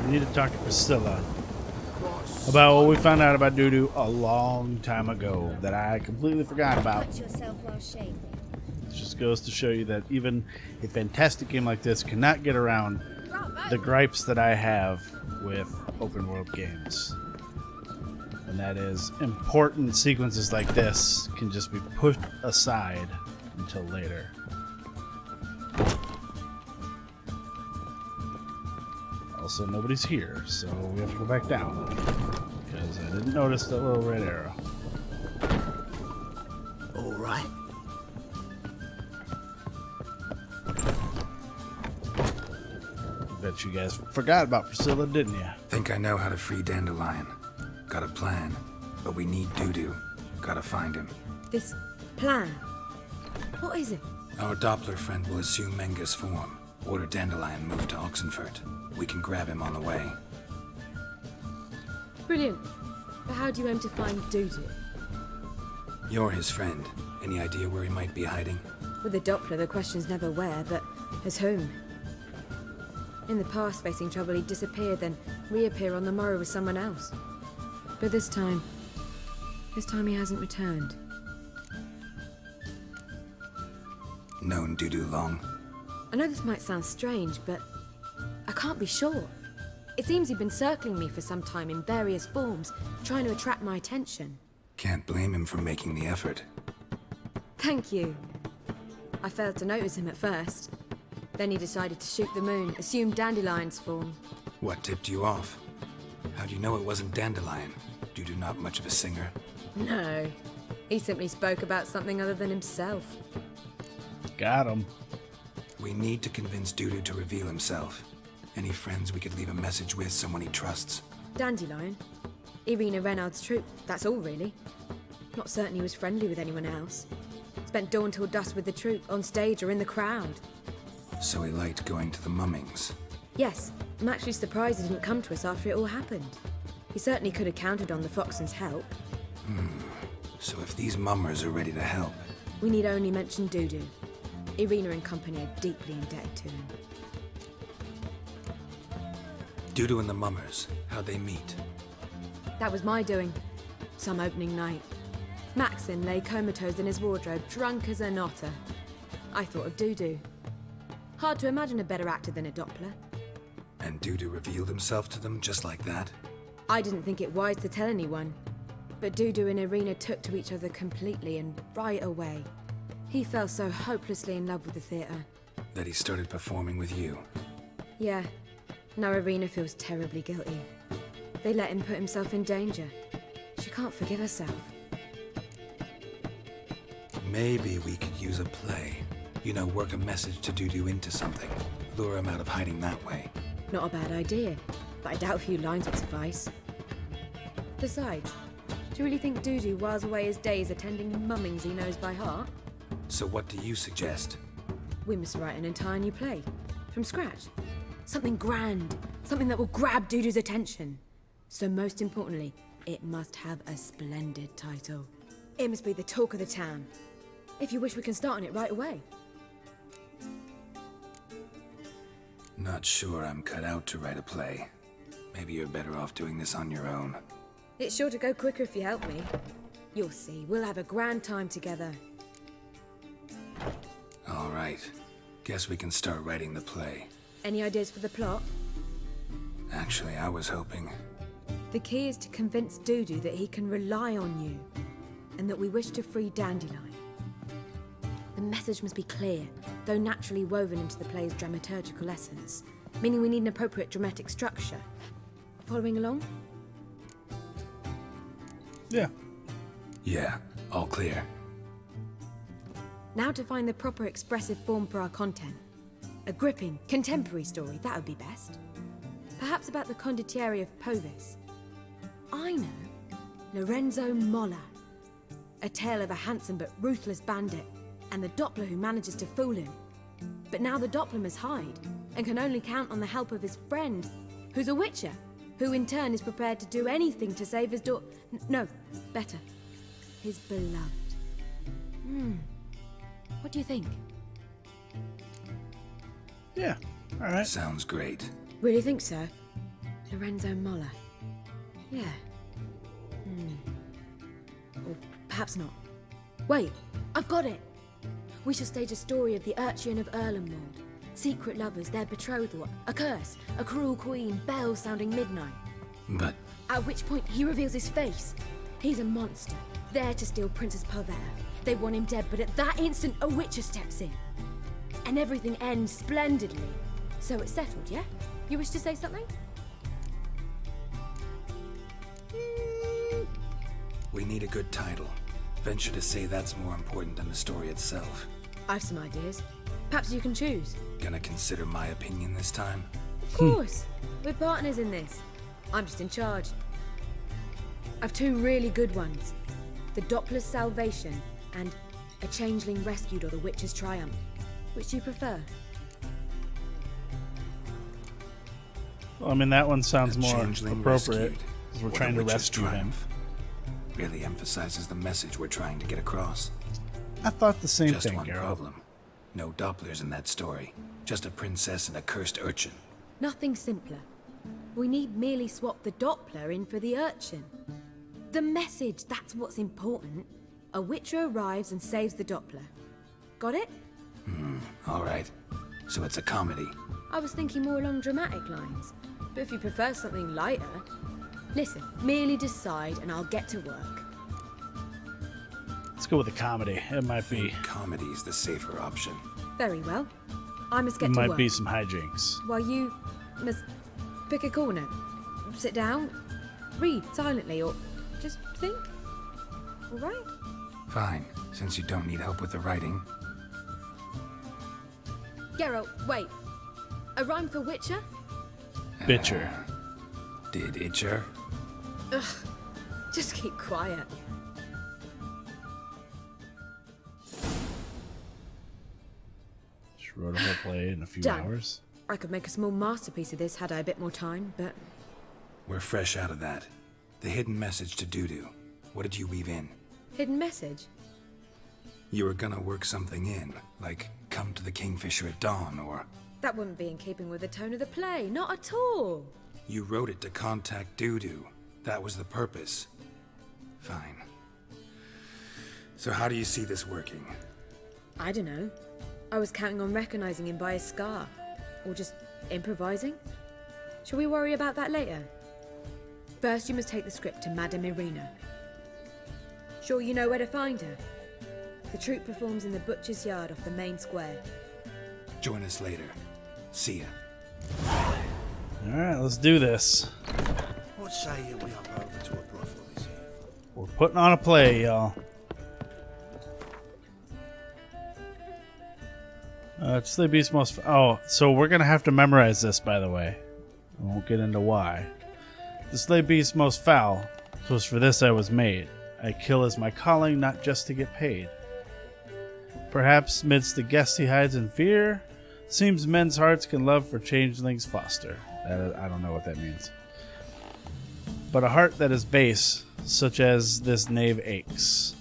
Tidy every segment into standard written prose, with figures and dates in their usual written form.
We need to talk to Priscilla about what we found out about Dudu a long time ago that I completely forgot about. Cut yourself while shaving. It just goes to show you that even a fantastic game like this cannot get around the gripes that I have with open world games. And that is, important sequences like this can just be put aside until later. Also, nobody's here, so we have to go back down. Because I didn't notice that little red arrow. All right. Bet you guys forgot about Priscilla, didn't you? Think I know how to free Dandelion. Got a plan, but we need Dudu. Gotta find him. This plan. What is it? Our Doppler friend will assume Menga's form. Order Dandelion moved to Oxenfurt. We can grab him on the way. Brilliant. But how do you aim to find Dudu? You're his friend. Any idea where he might be hiding? With the Doppler, the question's never where, but as whom. In the past, facing trouble, he'd disappear, then reappear on the morrow with someone else. But this time he hasn't returned. Known Dudu long? I know this might sound strange, but I can't be sure. It seems he'd been circling me for some time in various forms, trying to attract my attention. Can't blame him for making the effort. Thank you. I failed to notice him at first. Then he decided to shoot the moon, assume Dandelion's form. What tipped you off? How do you know it wasn't Dandelion? Dudu not much of a singer? No. He simply spoke about something other than himself. Got him. We need to convince Dudu to reveal himself. Any friends we could leave a message with, someone he trusts? Dandelion? Irina Renard's troupe, that's all really. Not certain he was friendly with anyone else. Spent dawn till dusk with the troupe, on stage or in the crowd. So he liked going to the mummings. Yes, I'm actually surprised he didn't come to us after it all happened. He certainly could have counted on the Foxen's help. So if these mummers are ready to help... We need only mention Dudu. Irina and company are deeply indebted to him. Dudu and the mummers, how'd they meet? That was my doing. Some opening night. Maxon lay comatose in his wardrobe, drunk as an otter. I thought of Dudu. Hard to imagine a better actor than a Doppler. And Dudu revealed himself to them just like that? I didn't think it wise to tell anyone. But Dudu and Irina took to each other completely and right away. He fell so hopelessly in love with the theatre. That he started performing with you? Yeah. Now Irina feels terribly guilty. They let him put himself in danger. She can't forgive herself. Maybe we could use a play. You know, work a message to Dudu into something. Lure him out of hiding that way. Not a bad idea, but I doubt a few lines would suffice. Besides, do you really think Dudu whiles away his days attending mummings he knows by heart? So what do you suggest? We must write an entire new play. From scratch. Something grand. Something that will grab Dudu's attention. So most importantly, it must have a splendid title. It must be the talk of the town. If you wish, we can start on it right away. Not sure I'm cut out to write a play. Maybe you're better off doing this on your own. It's sure to go quicker if you help me. You'll see, we'll have a grand time together. All right. Guess we can start writing the play. Any ideas for the plot? Actually, I was hoping... The key is to convince Dudu that he can rely on you, and that we wish to free Dandelion. The message must be clear, though naturally woven into the play's dramaturgical essence, meaning we need an appropriate dramatic structure. Following along? Yeah. Yeah, all clear. Now to find the proper expressive form for our content. A gripping, contemporary story, that would be best. Perhaps about the condottieri of Povis. I know. Lorenzo Molla. A tale of a handsome but ruthless bandit, and the Doppler who manages to fool him. But now the Doppler must hide, and can only count on the help of his friend, who's a witcher, who in turn is prepared to do anything to save his no, better, his beloved. What do you think? Yeah. All right. Sounds great. Really think so? Lorenzo Moller. Yeah. Or perhaps not. Wait, I've got it! We shall stage a story of the Urchin of Erlenwald. Secret lovers, their betrothal, a curse, a cruel queen, bells sounding midnight. But At which point he reveals his face. He's a monster, there to steal Princess Pavera. They want him dead, but at that instant a witcher steps in. And everything ends splendidly. So it's settled, yeah? You wish to say something? we need a good title. Venture to say that's more important than the story itself. I've some ideas. Perhaps you can choose. Gonna consider my opinion this time? Of course. We're partners in this. I'm just in charge. I've two really good ones. The Doppler's Salvation and A Changeling Rescued or The Witcher's Triumph. Which do you prefer? Well, I mean, that one sounds A more Changeling appropriate. Rescued, Because we're or trying The to Witcher's rescue him. Triumph. Really emphasizes the message we're trying to get across. I thought the same Just thing, one Geralt. problem. No Dopplers in that story. Just a princess and a cursed urchin. Nothing simpler. We need merely swap the Doppler in for the urchin. The message, that's what's important. A witcher arrives and saves the Doppler. Got it? Alright. So it's a comedy. I was thinking more along dramatic lines. But if you prefer something lighter... Listen, merely decide and I'll get to work. Let's go with a comedy. It might be. Comedy's the safer option. Very well. I must get It to might work. be some hijinks. While you must pick a corner. Sit down, read silently, or just think. All right? Fine, since you don't need help with the writing. Geralt, wait. A rhyme for Witcher? Bitcher. Did Itcher? Ugh. Just keep quiet. Just wrote a whole play in a few Done. hours. I could make a small masterpiece of this had I a bit more time, but We're fresh out of that. The hidden message to Dudu. What did you weave in? hidden message. You were gonna work something in, like come to the Kingfisher at dawn, or That wouldn't be in keeping with the tone of the play, not at all. you wrote it to contact Dudu. That was the purpose. Fine. So how do you see this working? I don't know. I was counting on recognizing him by his scar. Or just improvising. Shall we worry about that later? First, you must take the script to Madame Irina. Sure you know where to find her? The troupe performs in the butcher's yard off the main square. Join us later. See ya. Alright, let's do this. What say you we up over to a brothel this year? We're putting on a play, y'all. It's the Beast Most... Oh, so we're going to have to memorize this, by the way. I won't get into why. The slay beast most foul. 'Twas for this I was made. I kill as my calling, not just to get paid. Perhaps midst the guests he hides in fear. Seems men's hearts can love for changelings foster. I don't know what that means. But a heart that is base, such as this knave aches.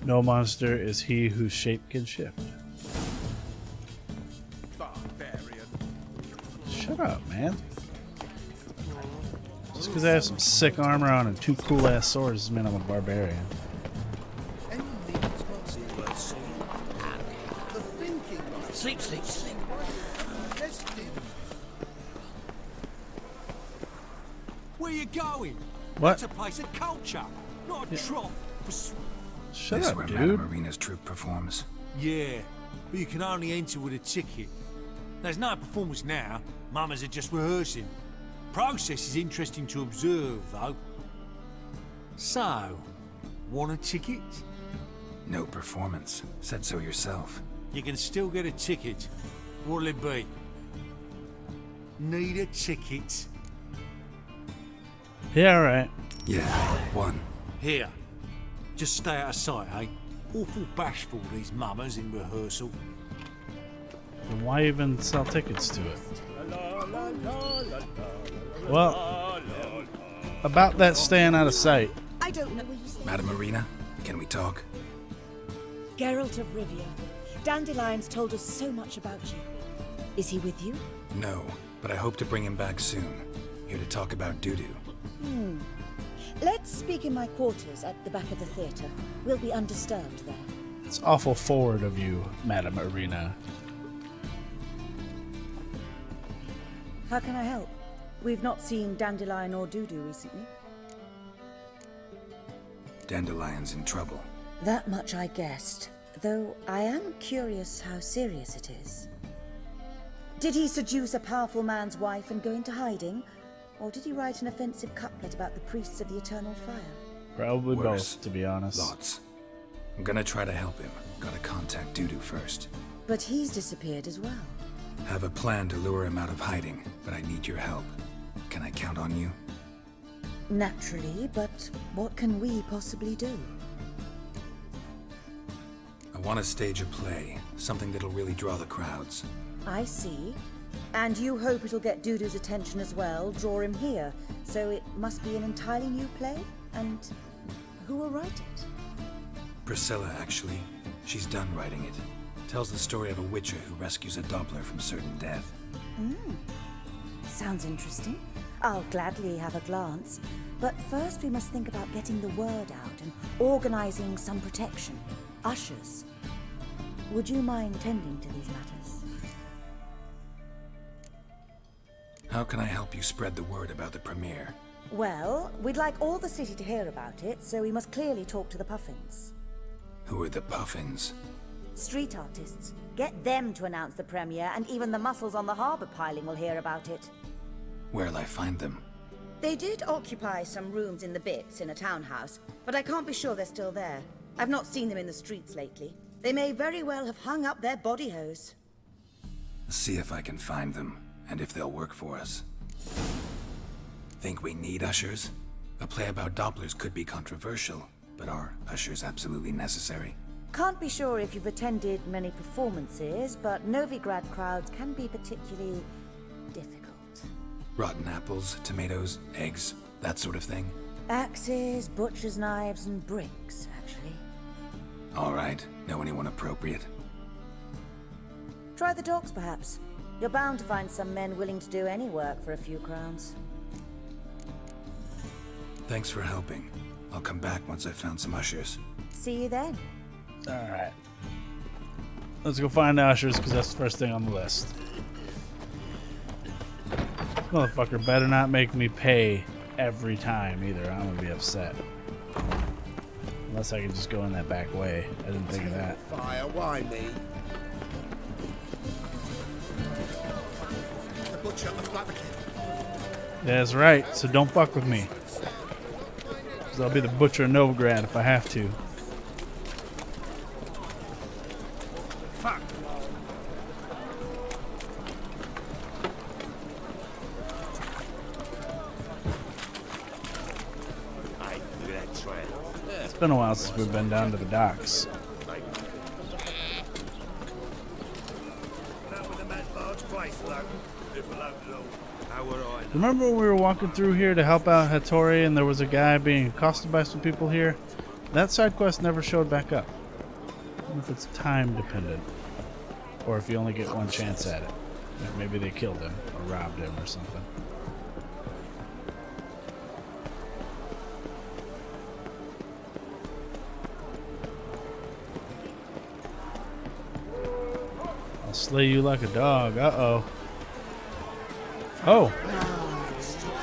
No monster is he whose shape can shift. Barbarian. Shut up, man. Just because I have some sick armor on and two cool ass swords doesn't mean I'm a barbarian. Any means what's it worth seeing? And the thinking of Sleep, sleep, sleep. testing. Where you going? What? It's a place of culture, not a trough for... Shut This up, where dude. Madame Marina's troupe performs. Yeah, but you can only enter with a ticket. There's no performance now. Mamas are just rehearsing. Process is interesting to observe, though. So, want a ticket? No performance. Said so yourself. You can still get a ticket. What'll it be? Need a ticket? Yeah, alright. Yeah, one. Here. Just stay out of sight, eh? Awful bashful, these mamas in rehearsal. Then why even sell tickets to it? Well, about that staying out of sight. I don't know. Madame Marina, can we talk? Geralt of Rivia. Dandelion's told us so much about you. Is he with you? No, but I hope to bring him back soon. Here to talk about Dudu. Let's speak in my quarters at the back of the theatre. We'll be undisturbed there. It's awful forward of you, Madam Arena. How can I help? We've not seen Dandelion or Dudu recently. Dandelion's in trouble. That much I guessed, though I am curious how serious it is. Did he seduce a powerful man's wife and go into hiding? Or did he write an offensive couplet about the priests of the eternal fire? Probably Worse. both, to be honest. Lots. I'm gonna try to help him. Gotta contact Dudu first. But he's disappeared as well. Have a plan to lure him out of hiding, but I need your help. Can I count on you? Naturally, but what can we possibly do? I want to stage a play, something that'll really draw the crowds. I see. And you hope it'll get Dudu's attention as well, draw him here. So it must be an entirely new play? And who will write it? Priscilla, actually. She's done writing it. Tells the story of a witcher who rescues a Doppler from certain death. Sounds interesting. I'll gladly have a glance. But first we must think about getting the word out and organizing some protection. Ushers. Would you mind tending to these matters? How can I help you spread the word about the premiere? Well, we'd like all the city to hear about it, so we must clearly talk to the Puffins. Who are the Puffins? Street artists. Get them to announce the premiere, and even the muscles on the harbor piling will hear about it. Where'll I find them? They did occupy some rooms in the Bits in a townhouse, but I can't be sure they're still there. I've not seen them in the streets lately. They may very well have hung up their body hose. See if I can find them, and if they'll work for us. Think we need ushers? A play about Dopplers could be controversial, but are ushers absolutely necessary? Can't be sure if you've attended many performances, but Novigrad crowds can be particularly difficult. Rotten apples, tomatoes, eggs, that sort of thing? Axes, butcher's knives, and bricks, actually. All right, know anyone appropriate? Try the dogs, perhaps. You're bound to find some men willing to do any work for a few crowns. Thanks for helping. I'll come back once I've found some ushers. See you then. Alright. Let's go find the ushers, because that's the first thing on the list. Motherfucker better not make me pay every time either. I'm gonna be upset. Unless I can just go in that back way. I didn't think of that. Fire, why me? The butcher of Blaviken. That's right, so don't fuck with me. Because I'll be the butcher of Novigrad if I have to. Fuck. Hey, look at that trail. It's been a while since we've been down to the docks. That was a mad large place, though. If alone at all. How would I know? Remember when we were walking through here to help out Hattori and there was a guy being accosted by some people here? That side quest never showed back up. I wonder if it's time dependent. Or if you only get one chance at it. Like maybe they killed him or robbed him or something. I'll slay you like a dog. Uh-oh. Oh.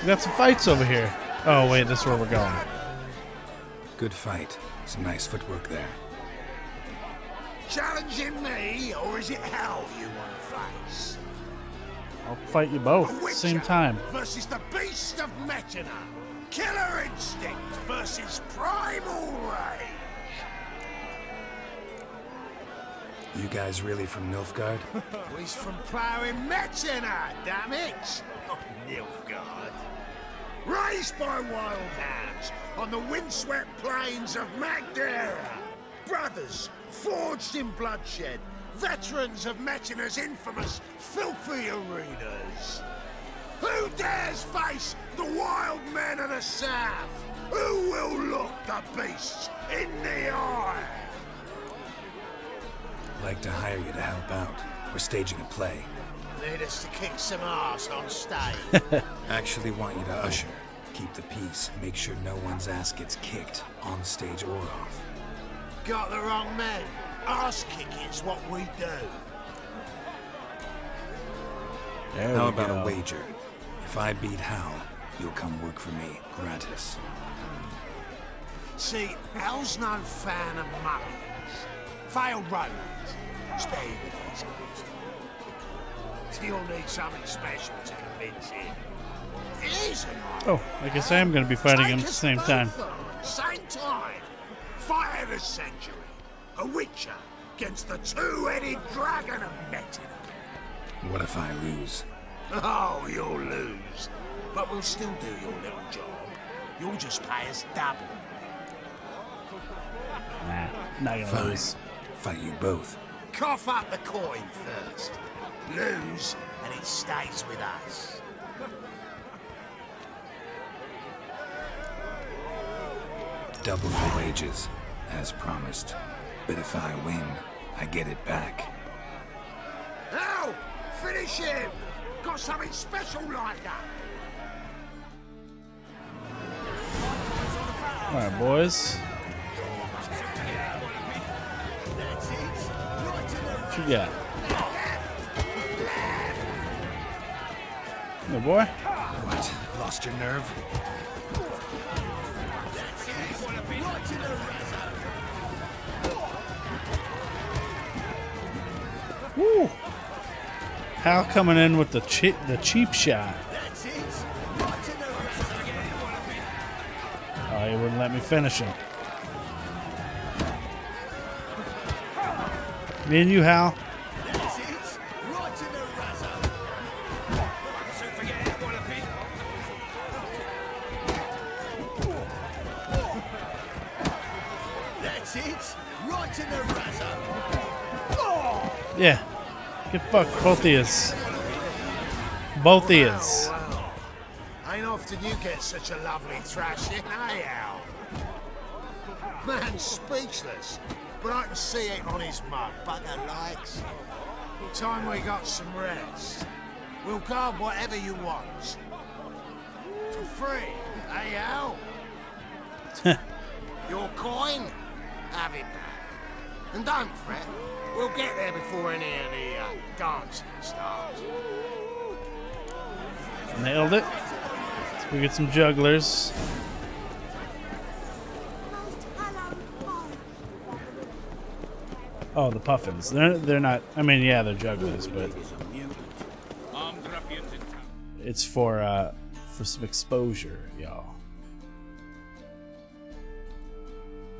We got some fights over here. Oh, wait, this is where we're going. Good fight. Some nice footwork there. Challenging me, or is it hell you want to face? I'll fight you both A at the witcher same time. versus the beast of Metina. Killer instinct versus primal rage. You guys really from Nilfgaard? He's from ploughing Metina, damn it! Oh, Nilfgaard. Raised by wild hounds on the windswept plains of Magdera. Brothers forged in bloodshed. Veterans of Metina's infamous filthy arenas. Who dares face the wild men of the south? Who will look the beasts in the eye? Like to hire you to help out. We're staging a play. Need us to kick some ass on stage. Actually want you to usher. Keep the peace. Make sure no one's ass gets kicked, on stage or off. Got the wrong man. Ass kicking's what we do. There How we about go. a wager? If I beat Hal, you'll come work for me, gratis. See, Hal's no fan of mummies. Failed romance. Spare you with these guys. You'll need something special to convince him. It is an idea. Oh, I guess I am going to be fighting him at the same time. Same time. Fight of the century. A witcher against the two-headed dragon of Metina. What if I lose? Oh, you'll lose. But we'll still do your little job. You'll just pay us double. Nah, not gonna Fine. lose. Fight you both. Cough up the coin first. Lose, and it stays with us. Double the wages, as promised. But if I win, I get it back. Hal! Finish him! Got something special lined up. Alright, boys. What you got? Hey, boy. What? Lost your nerve? Woo! Hal coming in with the cheap shot. Oh, he wouldn't let me finish him. Me and you, Hal. That's it. Right in the razor. Yeah. Get fucked, both ears. Both ears. Wow. Ain't often you get such a lovely thrashing, eh, Al? Man's speechless, but I can see it on his mug. Bugger likes. Time we got some rest. We'll guard whatever you want. For free, eh, Al? Your coin? Have it back. And don't fret. We'll get there before any of the dancing starts. Nailed it. Let's go get some jugglers. Oh, the puffins. They're not. I mean, yeah, they're jugglers, but it's for some exposure, y'all.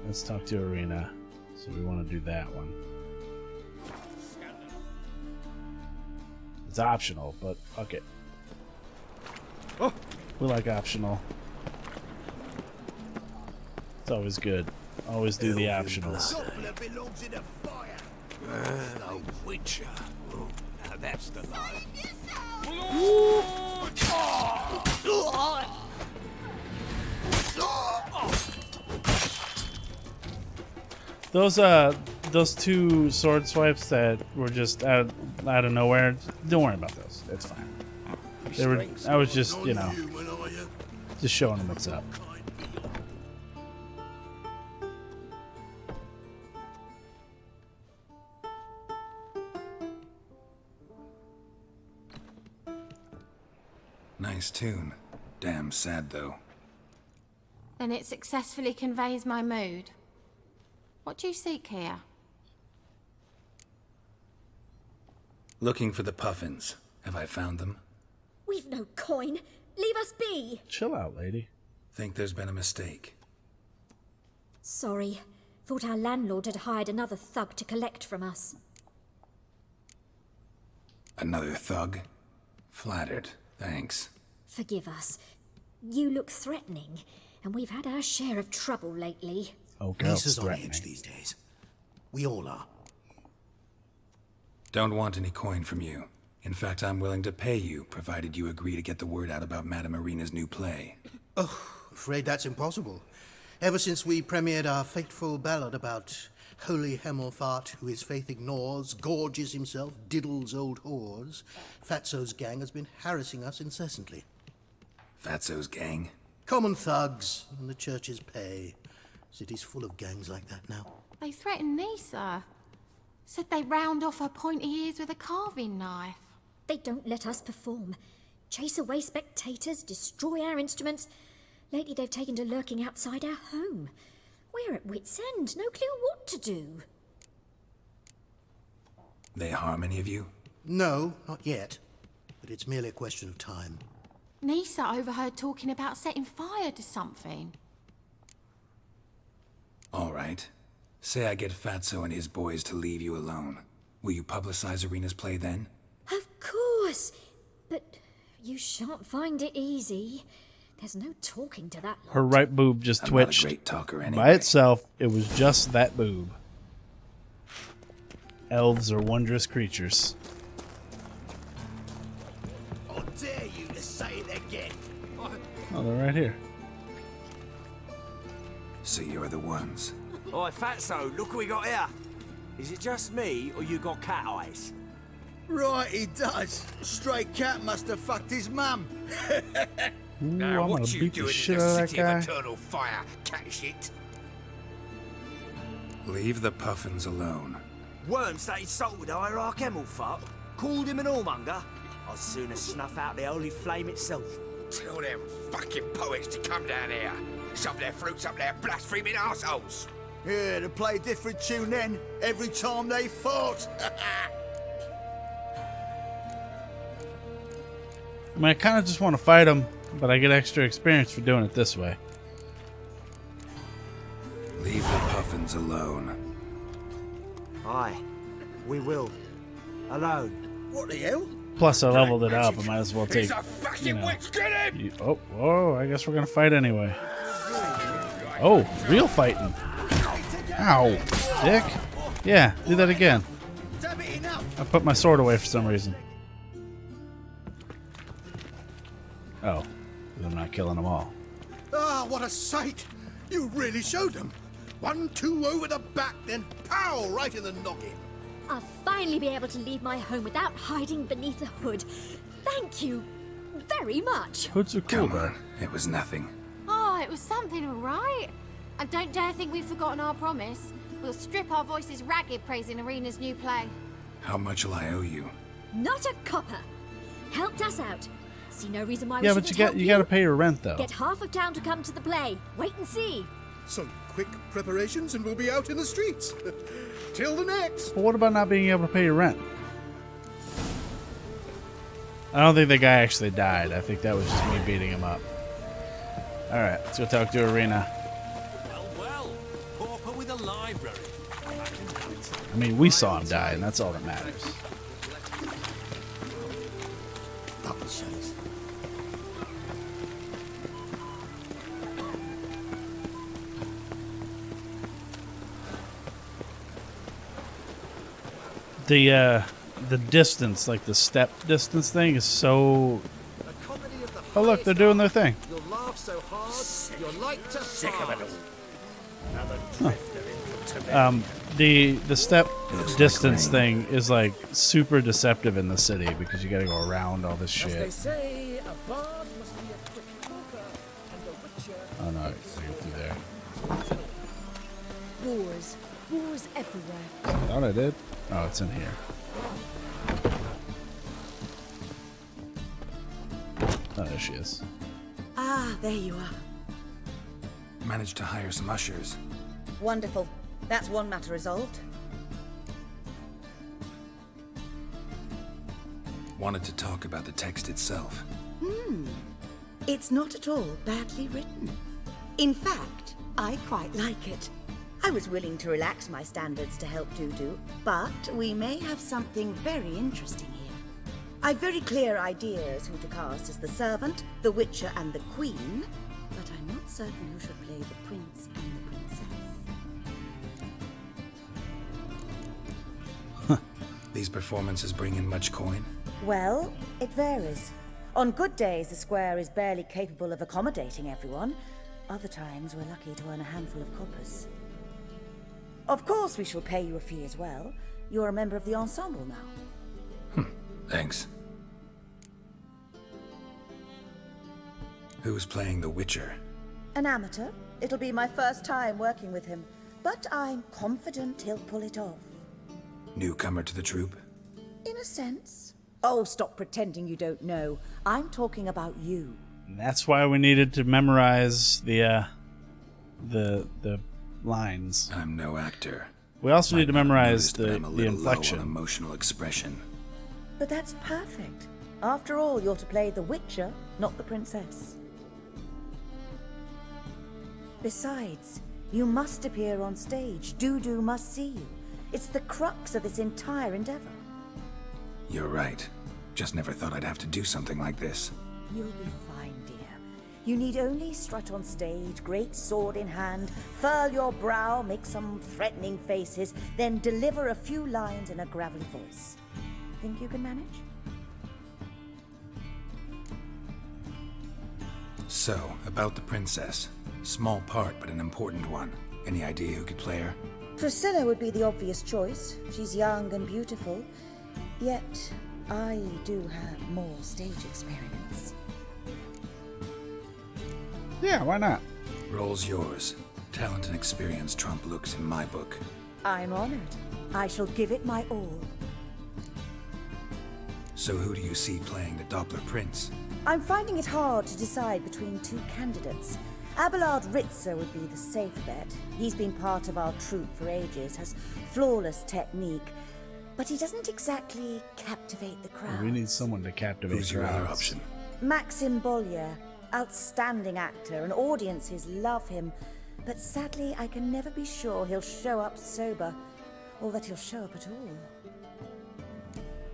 Let's talk to Arena. So we want to do that one. It's optional, but fuck it. Oh. We like optional. It's always good. Always do the optionals. Doppler belongs in a fire. A witcher. Oh, now that's the line. Those two sword swipes that were just out of nowhere. Don't worry about those. It's fine. They were. I was just, you know, just showing them what's up. Nice tune. Damn sad, though. Then it successfully conveys my mood. What do you seek here? Looking for the puffins. Have I found them? We've no coin. Leave us be. Chill out, lady. Think there's been a mistake. Sorry. Thought our landlord had hired another thug to collect from us. Another thug? Flattered. Thanks. Forgive us. You look threatening, and we've had our share of trouble lately. Oh, girls Lisa's on threatening. edge these days. We all are. Don't want any coin from you. In fact, I'm willing to pay you, provided you agree to get the word out about Madame Irina's new play. Oh, afraid that's impossible. Ever since we premiered our fateful ballad about holy Hemelfart, who his faith ignores, gorges himself, diddles old whores, Fatso's gang has been harassing us incessantly. Fatso's gang? Common thugs, and the church's pay. City's full of gangs like that now. They threatened Nisa. Said they'd round off her pointy ears with a carving knife. They don't let us perform. Chase away spectators, destroy our instruments. Lately they've taken to lurking outside our home. We're at wit's end, no clue what to do. They harm any of you? No, not yet. But it's merely a question of time. Nisa overheard talking about setting fire to something. All right. Say I get Fatso and his boys to leave you alone. Will you publicize Irina's play then? Of course, but you shan't find it easy. There's no talking to that lot. Her right boob just I'm not a twitched. great talker anyway. By itself, it was just that boob. Elves are wondrous creatures. I dare you to say it again. Oh, they're right here. So you're the ones. Oi, Fatso, look what we got here. Is it just me, or you got cat eyes? Right, he does. Stray cat must have fucked his mum. Ooh, Now, I'm gonna what you beat the doing shit in the out of that city of guy. eternal fire, cat shit? Leave the puffins alone. Worms that insulted Hierarch Hemelfart, called him an whoremonger. I'd sooner snuff out the holy flame itself. Tell them fucking poets to come down here. Shove their fruits up their blaspheming arseholes. Yeah, to play a different tune then, every time they fought. I mean, I kind of just want to fight him, but I get extra experience for doing it this way. Leave the puffins alone. Aye, we will. Alone. What the hell? Plus, I leveled it up. I might as well take. He's a fucking you know, witch, get him! Oh, whoa! I guess we're gonna fight anyway. Oh, real fighting! Ow, dick! Yeah, do that again. Damn it, enough! I put my sword away for some reason. Oh, 'cause I'm not killing them all. Ah, what a sight! You really showed them. 1-2 over the back, then pow, right in the noggin. I'll finally be able to leave my home without hiding beneath a hood. Thank you very much. Hoods are cool, Come though. on, it was nothing. Oh, it was something, all right. And don't dare think we've forgotten our promise. We'll strip our voices ragged praising Irina's new play. How much will I owe you? Not a copper. Helped us out. See no reason why we Yeah, shouldn't but you help got to pay your rent though. Get half of town to come to the play. Wait and see. Some quick preparations and we'll be out in the streets. Till the next. But what about not being able to pay your rent? I don't think the guy actually died. I think that was just me beating him up. All right, let's go talk to Irina. Well, pauper with a library. I mean, we saw him die, and that's all that matters. Up the shadows. The distance, like the step distance thing, is so. Oh look, they're doing their thing. You'll laugh so hard, you're like to sick of it The step looks distance like rain. thing is like super deceptive in the city because you got to go around all this As they shit. say, a bard must be a quick talker, and a witcher. Oh no, I can go through there. Wars. Wars everywhere. I thought I did. Oh, it's in here. Oh, there she is. Ah, there you are. Managed to hire some ushers. Wonderful. That's one matter resolved. Wanted to talk about the text itself. It's not at all badly written. In fact, I quite like it. I was willing to relax my standards to help Dudu, but we may have something very interesting here. I've very clear ideas who to cast as the servant, the witcher, and the queen, but I'm not certain who should play the prince and the princess. These performances bring in much coin? Well, it varies. On good days, the square is barely capable of accommodating everyone. Other times, we're lucky to earn a handful of coppers. Of course we shall pay you a fee as well. You're a member of the ensemble now. Thanks. Who's playing the Witcher? An amateur. It'll be my first time working with him, but I'm confident he'll pull it off. Newcomer to the troupe? In a sense. Oh, stop pretending you don't know. I'm talking about you. And that's why we needed to memorize the lines. I'm no actor. We also need to memorize Noticed, but I'm a the little inflection. low on emotional expression. But that's perfect. After all, you're to play the Witcher, not the princess. Besides, you must appear on stage. Dudu must see you. It's the crux of this entire endeavor. You're right. Just never thought I'd have to do something like this. You'll be fine, dear. You need only strut on stage, great sword in hand, furl your brow, make some threatening faces, then deliver a few lines in a gravelly voice. Think you can manage? So, about the princess. Small part, but an important one. Any idea who could play her? Priscilla would be the obvious choice. She's young and beautiful. Yet, I do have more stage experience. Yeah, why not? Role's yours. Talent and experience trump looks in my book. I'm honored. I shall give it my all. So who do you see playing the Doppler Prince? I'm finding it hard to decide between two candidates. Abelard Ritzer would be the safe bet. He's been part of our troupe for ages, has flawless technique, but he doesn't exactly captivate the crowd. We need someone to captivate Who's your other crowds. option? Maxim Bollier, outstanding actor, and audiences love him. But sadly, I can never be sure he'll show up sober, or that he'll show up at all.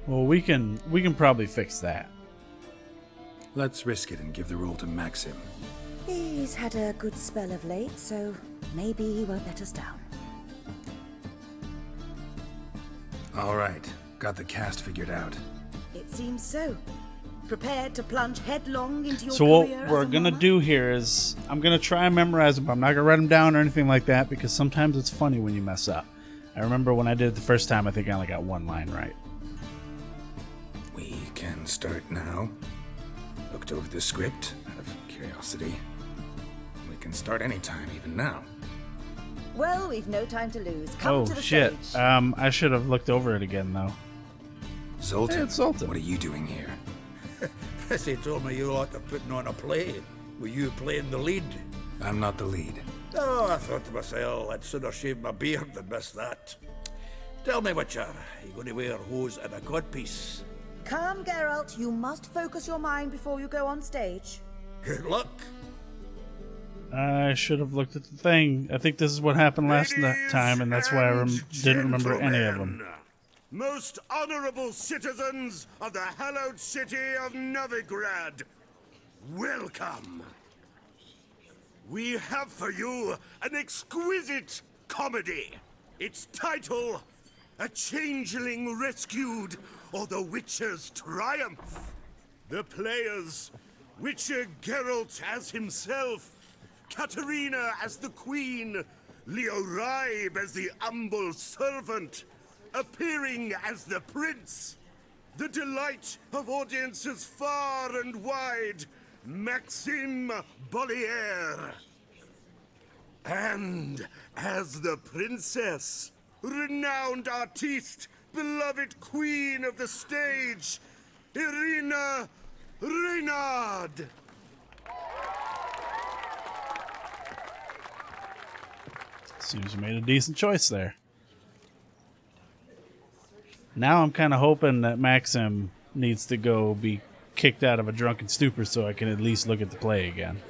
Well, we can probably fix that. Let's risk it and give the role to Maxim. He's had a good spell of late, so maybe he won't let us down. All right, got the cast figured out. It seems so. Prepared to plunge headlong into your So what career as we're a gonna mama? do here is I'm gonna try and memorize them, but I'm not gonna write them down or anything like that because sometimes it's funny when you mess up. I remember when I did it the first time, I think I only got one line right. We can start now. Looked over the script out of curiosity. We can start anytime, even now. Well, we've no time to lose. Come Oh to the shit! stage. I should have looked over it again though. Zoltan, Hey, it's Zoltan. what are you doing here? Prissy told me you like to putting on a play. Were you playing the lead? I'm not the lead. Oh, I thought to myself, I'd sooner shave my beard than miss that. Tell me, Witcher, are you going to wear hose and a codpiece? Come, Geralt. You must focus your mind before you go on stage. Good luck. I should have looked at the thing. I think this is what happened last time, and that's why I didn't remember any of them. Most honorable citizens of the hallowed city of Novigrad, welcome. We have for you an exquisite comedy. Its title, A Changeling Rescued, or The Witcher's Triumph. The players, Witcher Geralt as himself, Katarina as the Queen, Leo Raib as the humble servant, appearing as the Prince, the delight of audiences far and wide, Maxim Bollier. And as the Princess, renowned artiste, beloved queen of the stage, Irina Reynard. Seems you made a decent choice there. Now I'm kind of hoping that Maxim needs to go be kicked out of a drunken stupor so I can at least look at the play again.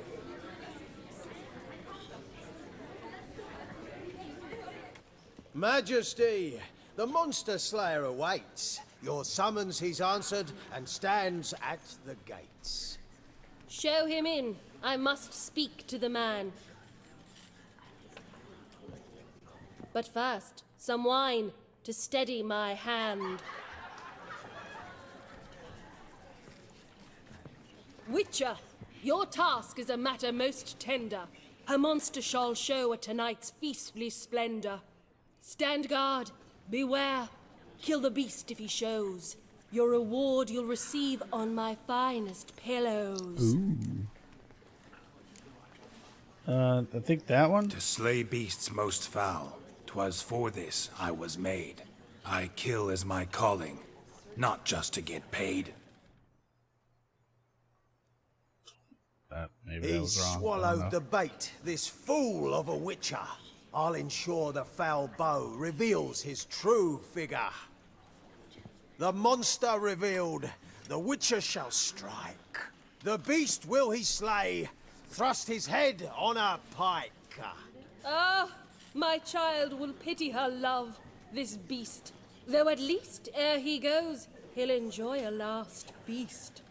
Majesty, the Monster Slayer awaits. Your summons he's answered and stands at the gates. Show him in. I must speak to the man. But first, some wine to steady my hand. Witcher, your task is a matter most tender. A monster shall show at tonight's feastly splendor. Stand guard. Beware. Kill the beast if he shows. Your reward you'll receive on my finest pillows. Ooh. I think that one? To slay beasts most foul, 'twas for this I was made. I kill as my calling, not just to get paid. Maybe that was He's wrong. swallowed the bait, this fool of a witcher. I'll ensure the foul bow reveals his true figure. The monster revealed, the witcher shall strike. The beast will he slay, thrust his head on a pike. Ah, my child will pity her love, this beast. Though at least, ere he goes, he'll enjoy a last feast.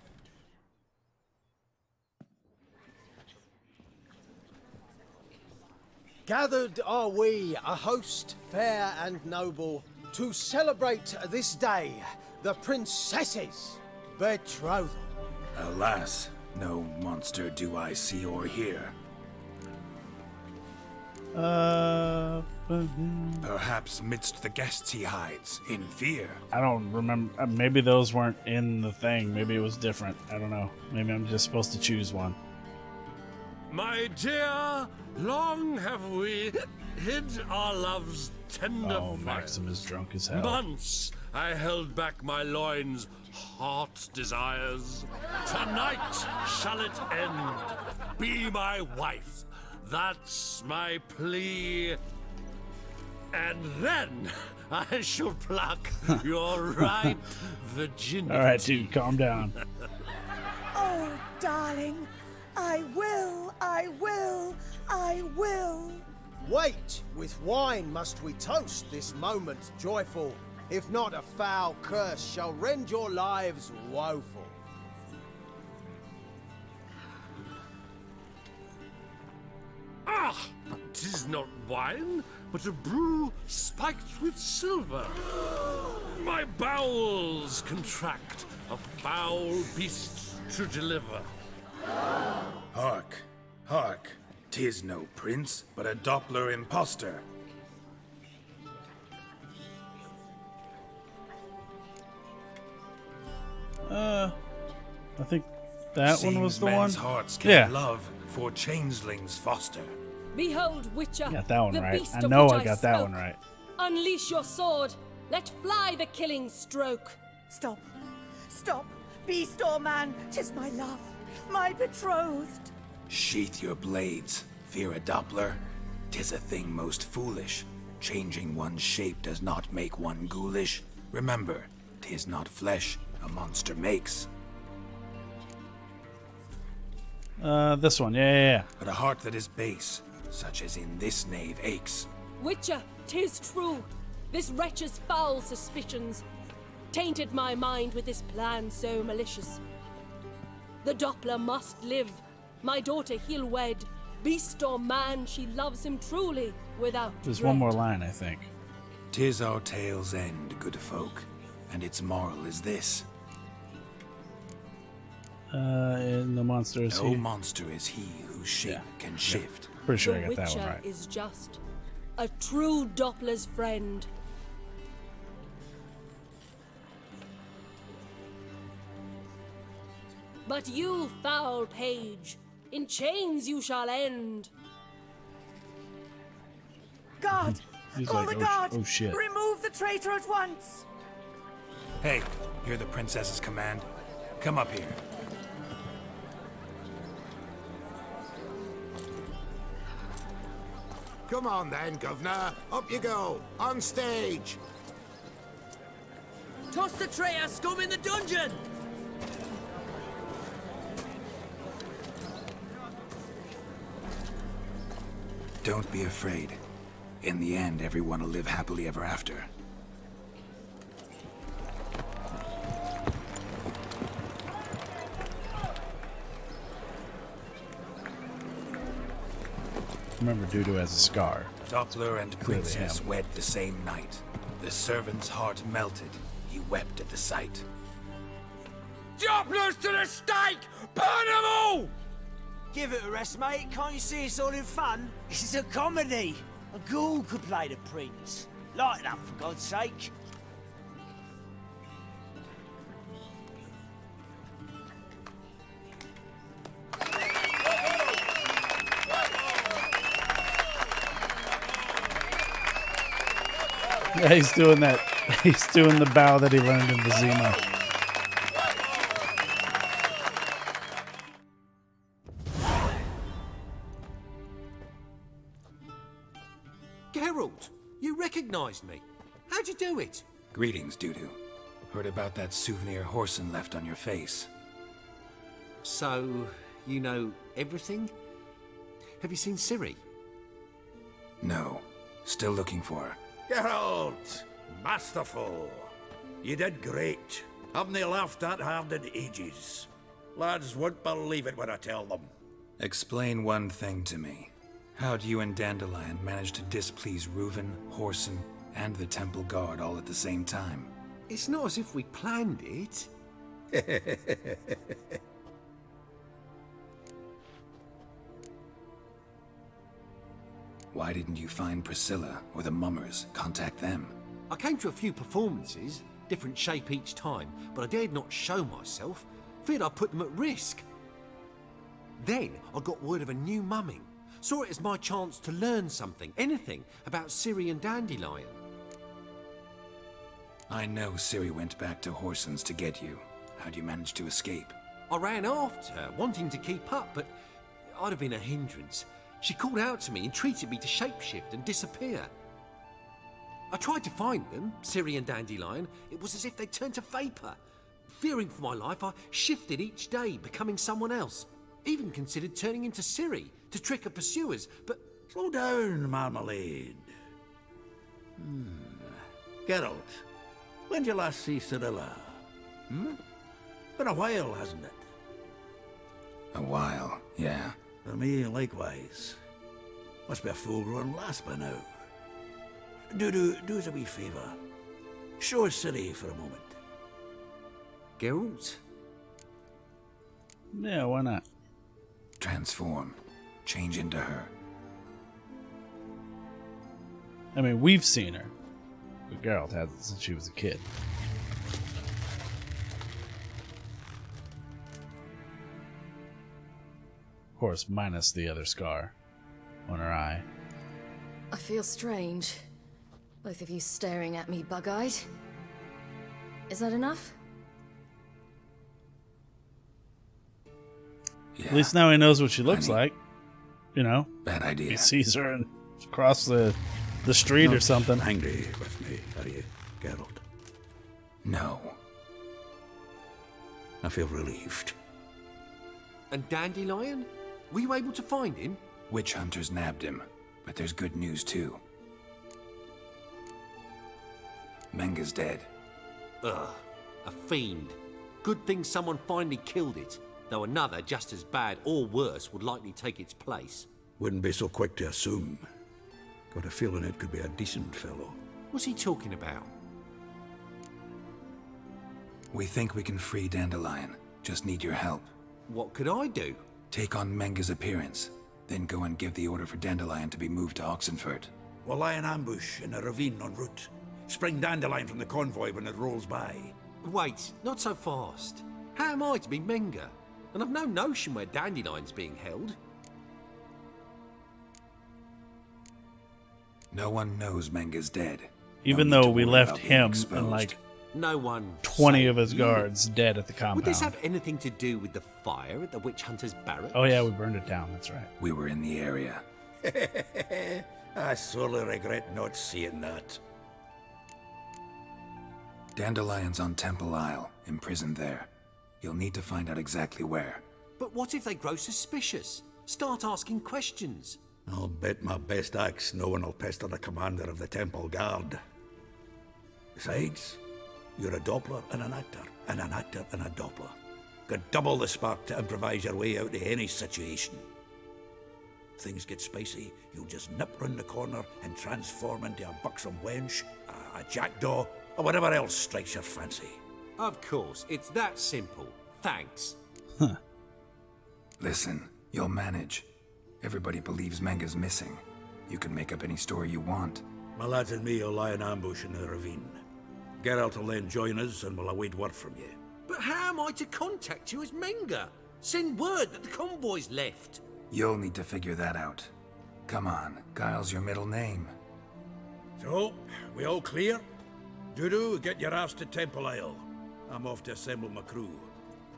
Gathered are we, a host fair and noble, to celebrate this day, the princess's betrothal. Alas, no monster do I see or hear. Perhaps midst the guests he hides, in fear. I don't remember. Maybe those weren't in the thing. Maybe it was different. I don't know. Maybe I'm just supposed to choose one. My dear, long have we hid our love's tender Oh, fire. Maxim is drunk as hell. Months I held back my loins' hot desires. Tonight shall it end. Be my wife. That's my plea. And then I shall pluck your ripe virginity. All right, dude, calm down. Oh, darling, I will, I will, I will. Wait, with wine must we toast this moment joyful. If not, a foul curse shall rend your lives woeful. Ah, 'tis not wine, but a brew spiked with silver. My bowels contract, a foul beast to deliver. Hark, hark, 'tis no prince, but a Doppler impostor. I think that one was Seems the one. men's hearts can Yeah. love for changelings foster. Behold, Witcher, Got that one the right. beast I of know which I got that spoke. one right. Unleash your sword. Let fly the killing stroke. Stop, stop, beast or man, 'tis my love, my betrothed. Sheath your blades, fear a Doppler. 'Tis a thing most foolish. Changing one's shape does not make one ghoulish. Remember, 'tis not flesh a monster makes, This one. Yeah. but a heart that is base, such as in this knave aches. Witcher, 'tis true. This wretch's foul suspicions tainted my mind with this plan so malicious. The Doppler must live. My daughter he'll wed. Beast or man, she loves him truly, without There's dread. one more line, I think. 'Tis our tale's end, good folk, and its moral is this. In the monster is No he. monster is he whose shape can shift. Pretty sure The I got that Witcher one right. is just a true Doppler's friend. But you, foul page, in chains you shall end. Guard, He's call like, the guard. oh shit. Remove the traitor at once. Hey, hear the princess's command? Come up here. Come on then, Governor. Up you go. On stage. Toss the traitor scum in the dungeon! Don't be afraid. In the end, everyone will live happily ever after. Remember, Dudu has a scar. Doppler and Clearly princess him. wed the same night. The servant's heart melted. He wept at the sight. Dopplers to the stake! Burn them all! Give it a rest, mate. Can't you see it's all in fun? This is a comedy. A ghoul could play the prince. Lighten up, for God's sake. Yeah, he's doing that. He's doing the bow that he learned in Vizima. Geralt, you recognized me. How'd you do it? Greetings, Dudu. Heard about that souvenir Horson left on your face. So, you know everything? Have you seen Ciri? No. Still looking for her. Geralt! Masterful! You did great. Haven't they laughed that hard in ages? Lads won't believe it when I tell them. Explain one thing to me. How do you and Dandelion manage to displease Reuven, Horson, and the Temple Guard all at the same time? It's not as if we planned it. Why didn't you find Priscilla or the Mummers? Contact them. I came to a few performances, different shape each time, but I dared not show myself. Feared I'd put them at risk. Then I got word of a new mumming. Saw it as my chance to learn something, anything, about Ciri and Dandelion. I know Ciri went back to Horson's to get you. How'd you manage to escape? I ran after her, wanting to keep up, but I'd have been a hindrance. She called out to me, entreated me to shapeshift and disappear. I tried to find them, Ciri and Dandelion. It was as if they turned to vapour. Fearing for my life, I shifted each day, becoming someone else. Even considered turning into Ciri to trick her pursuers, but... Slow down, Marmalade. Geralt, when did you last see Cirilla? Been a while, hasn't it? A while, yeah. For me, likewise. Must be a full-grown lass by now. Do us a wee favour. Show us Ciri for a moment. Geralt? Yeah, why not? Transform. Change into her. I mean, we've seen her, but Geralt hasn't since she was a kid. Of course, minus the other scar on her eye. I feel strange. Both of you staring at me bug-eyed. Is that enough? Yeah. At least now he knows what she looks like. You know? Bad idea. He sees her and across the street or something. Angry with me, are you, Geralt? No. I feel relieved. And Dandelion? Were you able to find him? Witch hunters nabbed him, but there's good news too. Menga's dead. Ugh, a fiend. Good thing someone finally killed it, though another just as bad or worse would likely take its place. Wouldn't be so quick to assume. Got a feeling it could be a decent fellow. What's he talking about? We think we can free Dandelion. Just need your help. What could I do? Take on Menga's appearance, then go and give the order for Dandelion to be moved to Oxenfurt. We'll lie in ambush in a ravine en route. Spring Dandelion from the convoy when it rolls by. Wait, not so fast. How am I to be Menga? And I've no notion where Dandelion's being held. No one knows Menga's dead. Even No need though to we worry left about being him exposed. and like No one 20 save of his you. guards dead at the compound. Would this have anything to do with the fire at the witch hunter's barracks? Oh yeah, we burned it down, that's right. We were in the area. I sorely regret not seeing that. Dandelion's on Temple Isle, imprisoned there. You'll need to find out exactly where. But what if they grow suspicious? Start asking questions. I'll bet my best axe no one will pester the commander of the Temple Guard. Besides, you're a Doppler and an actor and a Doppler. Got double the spark to improvise your way out of any situation. Things get spicy, you'll just nip round the corner and transform into a buxom wench, a jackdaw, or whatever else strikes your fancy. Of course, it's that simple. Thanks. Listen, you'll manage. Everybody believes Menga's missing. You can make up any story you want. My lads and me will lie in ambush in the ravine. Geralt will then join us and we'll await word from you. But how am I to contact you as Menga? Send word that the convoy's left. You'll need to figure that out. Come on, Guile's your middle name. So, we all clear? Dudu, get your ass to Temple Isle. I'm off to assemble my crew.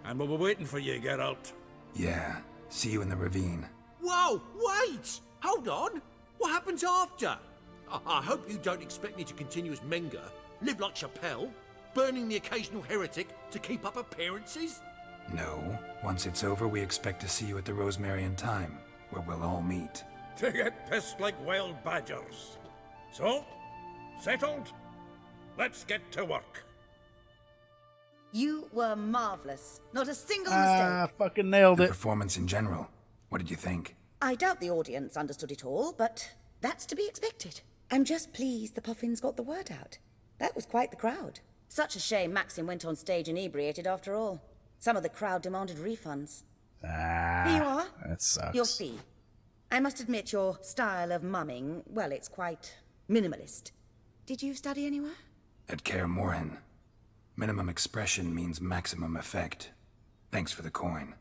And we'll be waiting for you, Geralt. Yeah, see you in the ravine. Whoa, wait! Hold on! What happens after? I hope you don't expect me to continue as Menga, live like Chappelle, burning the occasional heretic to keep up appearances? No, once it's over, we expect to see you at the Rosemary Time, where we'll all meet. To get pissed like wild badgers. So, settled? Let's get to work. You were marvelous. Not a single Ah, mistake. fucking nailed The it. performance in general. What did you think? I doubt the audience understood it all, but that's to be expected. I'm just pleased the Puffins got the word out. That was quite the crowd. Such a shame Maxim went on stage inebriated after all. Some of the crowd demanded refunds. Ah, Here you are. that sucks. Your fee. I must admit your style of mumming, well, it's quite minimalist. Did you study anywhere? At Kaer Morhen. Minimum expression means maximum effect. Thanks for the coin.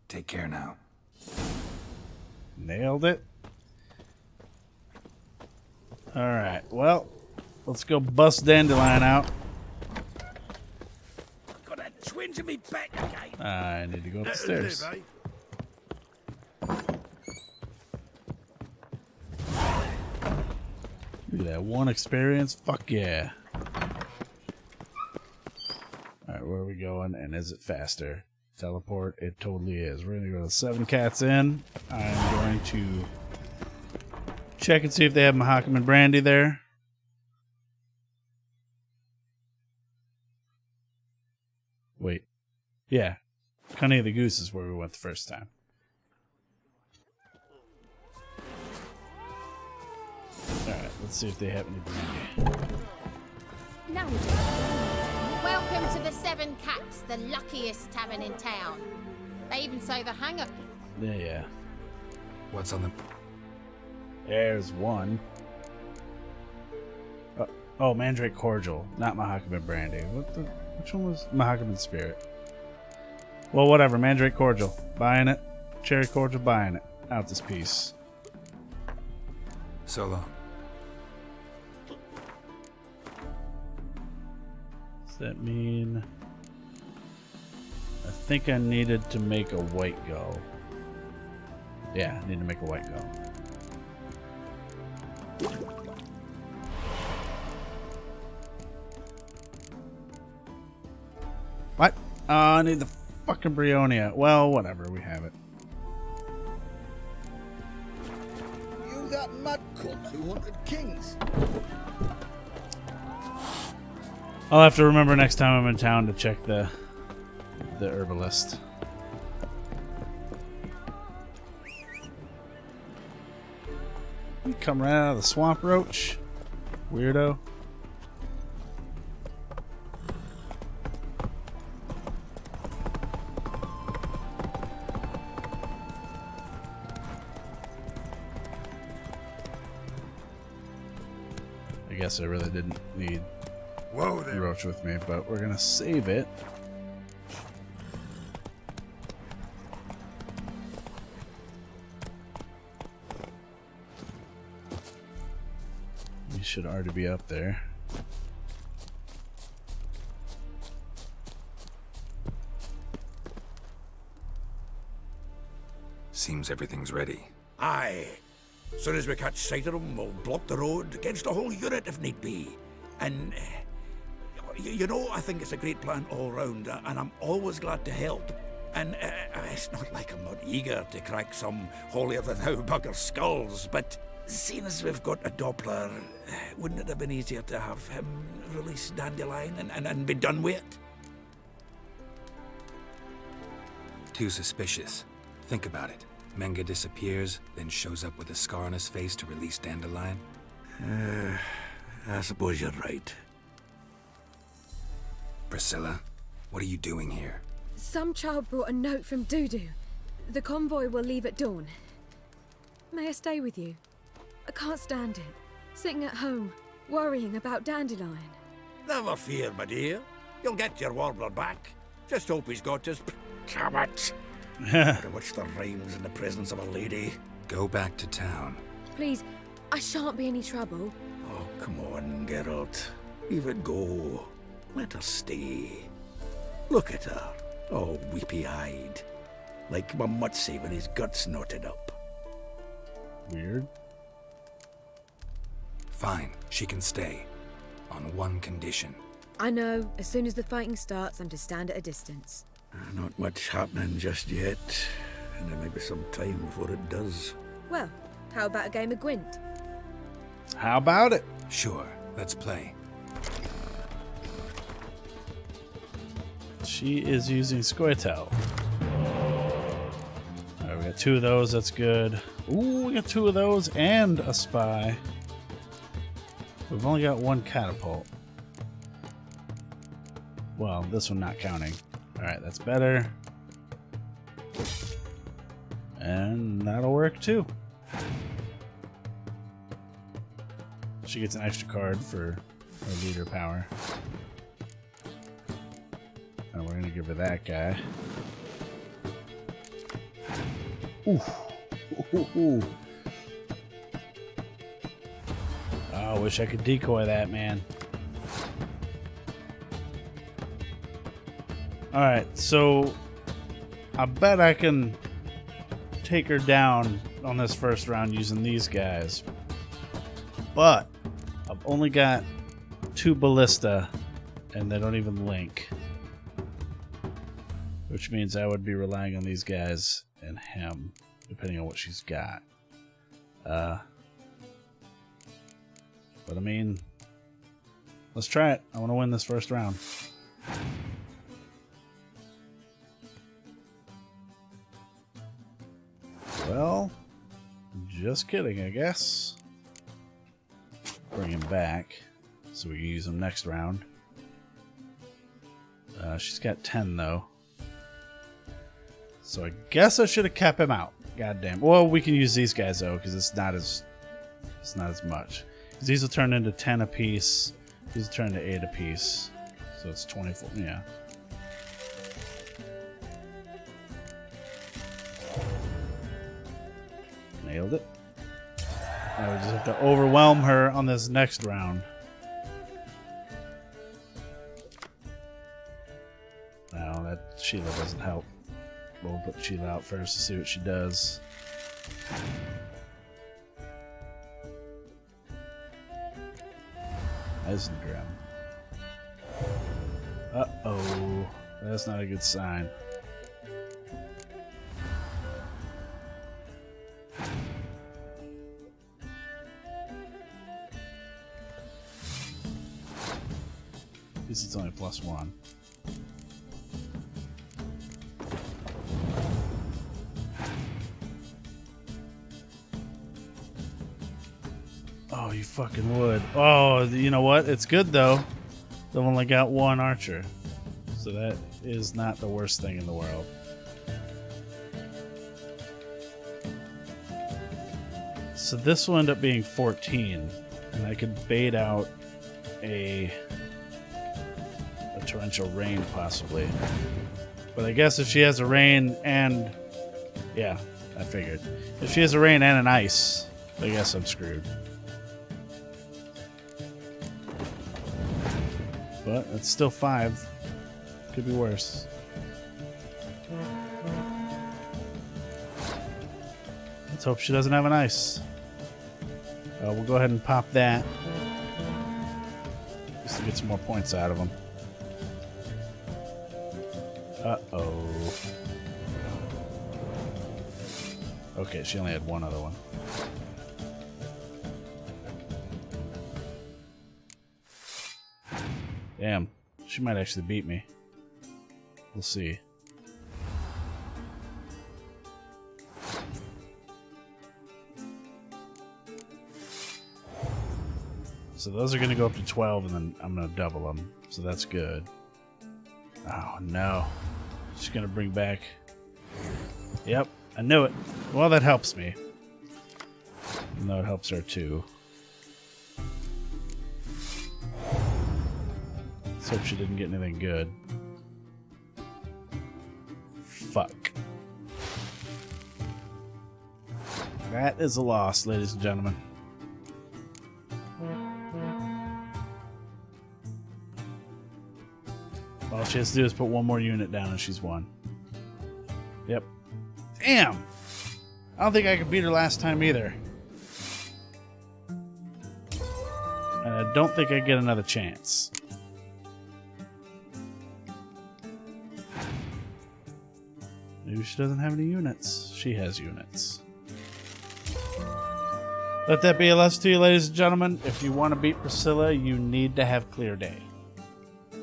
Take care now. Nailed it. Alright, well, let's go bust Dandelion out. Got a twinge in me back again. I need to go upstairs. Look at that one experience. Fuck yeah. Alright, where are we going? And is it faster? Teleport? It totally is. We're gonna go to 7 Cats Inn. I'm going to check and see if they have Mahakam and Brandy there. Wait. Yeah. Cunny of the Goose is where we went the first time. Alright, let's see if they have any brandy. Now we do. Welcome to the Seven Cats, the luckiest tavern in town. They even say the hangar. Yeah. What's on the... There's one. Oh, Mandrake Cordial, not Mahakam and Brandy. Which one was Mahakam and Spirit? Well, whatever. Mandrake Cordial, buying it. Cherry Cordial, buying it. Out this piece. Solo. Does that mean... I think I needed to make a white go. Yeah, I need to make a white go. What? I need the fucking Brionia. Well, whatever, we have it. You that mad cunt who hunted kings. I'll have to remember next time I'm in town to check the herbalist. You come right out of the swamp, Roach. Weirdo. I guess I really didn't need Roach with me, but we're gonna save it. We should already be up there. Seems everything's ready. Aye. Soon as we catch sight of them, we'll block the road against a whole unit if need be. And, you know, I think it's a great plan all round, and I'm always glad to help. And it's not like I'm not eager to crack some holier-than-thou bugger skulls, but seeing as we've got a Doppler, wouldn't it have been easier to have him release Dandelion and be done with it? Too suspicious. Think about it. Menga disappears, then shows up with a scar on his face to release Dandelion. I suppose you're right. Priscilla, what are you doing here? Some child brought a note from Dudu. The convoy will leave at dawn. May I stay with you? I can't stand it. Sitting at home, Worrying about Dandelion. Never fear, my dear. You'll get your warbler back. Just hope he's got his... Damn it! To which there rhymes in the presence of a lady. Go back to town. Please, I shan't be any trouble. Oh, come on, Geralt. Leave it go. Let her stay. Look at her, all weepy-eyed. Like my Mutsy with his guts knotted up. Weird. Fine, she can stay. On one condition. I know, as soon as the fighting starts, I'm to stand at a distance. Not much happening just yet, and there may be some time before it does. Well, how about a game of Gwent? How about it? Sure, let's play. She is using Squirtle. Alright, we got 2 of those, that's good. Ooh, we got 2 of those and a spy. We've only got 1 catapult. Well, this one not counting. Alright, that's better. And that'll work too. She gets an extra card for her leader power. And we're gonna give her that guy. Ooh. Ooh, ooh, ooh. Oh, I wish I could decoy that, man. Alright, so I bet I can take her down on this first round using these guys. But I've only got 2 ballista and they don't even link. Which means I would be relying on these guys and him, depending on what she's got. But I mean, let's try it. I want to win this first round. Well, just kidding, I guess. Bring him back so we can use him next round. She's got 10 though. So I guess I should have kept him out. Goddamn. Well, we can use these guys though, because it's not as much. Because these will turn into 10 apiece. These will turn to 8 apiece. So it's 24. Yeah. Nailed it. Now we just have to overwhelm her on this next round. No, that Sheila doesn't help. We'll put Sheila out first to see what she does. Isengrim. Uh-oh. That's not a good sign. At least it's only +1. Oh, you fucking would. Oh, you know what? It's good though. They've only got 1 archer. So that is not the worst thing in the world. So this will end up being 14. And I could bait out a torrential rain possibly. But I guess if she has a rain and... Yeah, I figured. If she has a rain and an ice, I guess I'm screwed. But it's still 5. Could be worse. Let's hope she doesn't have an ice. We'll go ahead and pop that. Just to get some more points out of him. Uh-oh. Okay, she only had 1 other one. Damn, she might actually beat me. We'll see. So those are going to go up to 12, and then I'm going to double them. So that's good. Oh, no. She's going to bring back... Yep, I knew it. Well, that helps me. Even though it helps her, too. Let's hope she didn't get anything good. Fuck. That is a loss, ladies and gentlemen. All she has to do is put one more unit down and she's won. Yep. Damn! I don't think I could beat her last time either. And I don't think I get another chance. Maybe she doesn't have any units. She has units. Let that be a lesson to you, ladies and gentlemen. If you want to beat Priscilla, you need to have clear day.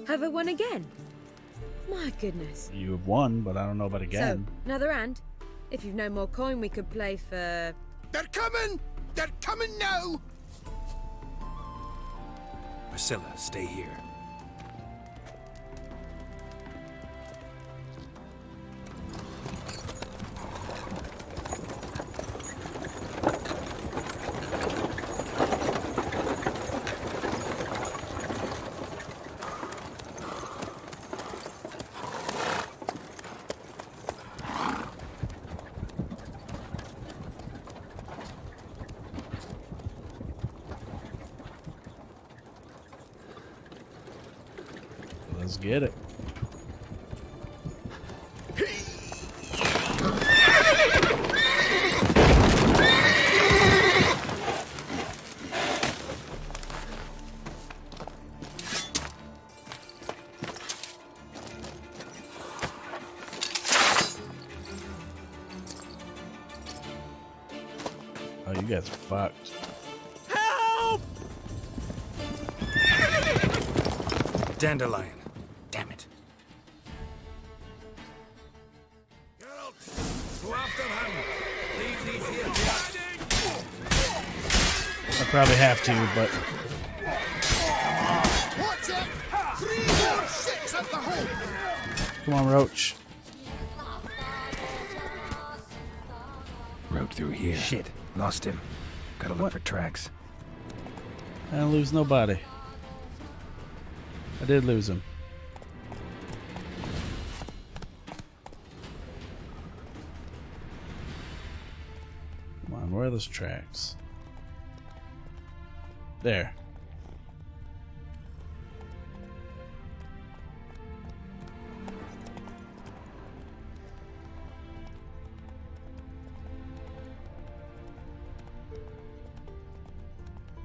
Have I won again? My goodness. You have won, but I don't know about again. So, another hand? If you've no more coin, we could play for... They're coming! They're coming now! Priscilla, stay here. Let's get it. Oh, you guys are fucked. Dandelion. Damn it. Geralt, go after him. Leave these here. I probably have to, but What's it? 3, 4, 6 at the hole! come on, Roach. Rode through here. Shit. Lost him. Gotta look for tracks. I didn't lose nobody. I did lose him. Come on, where are those tracks? There.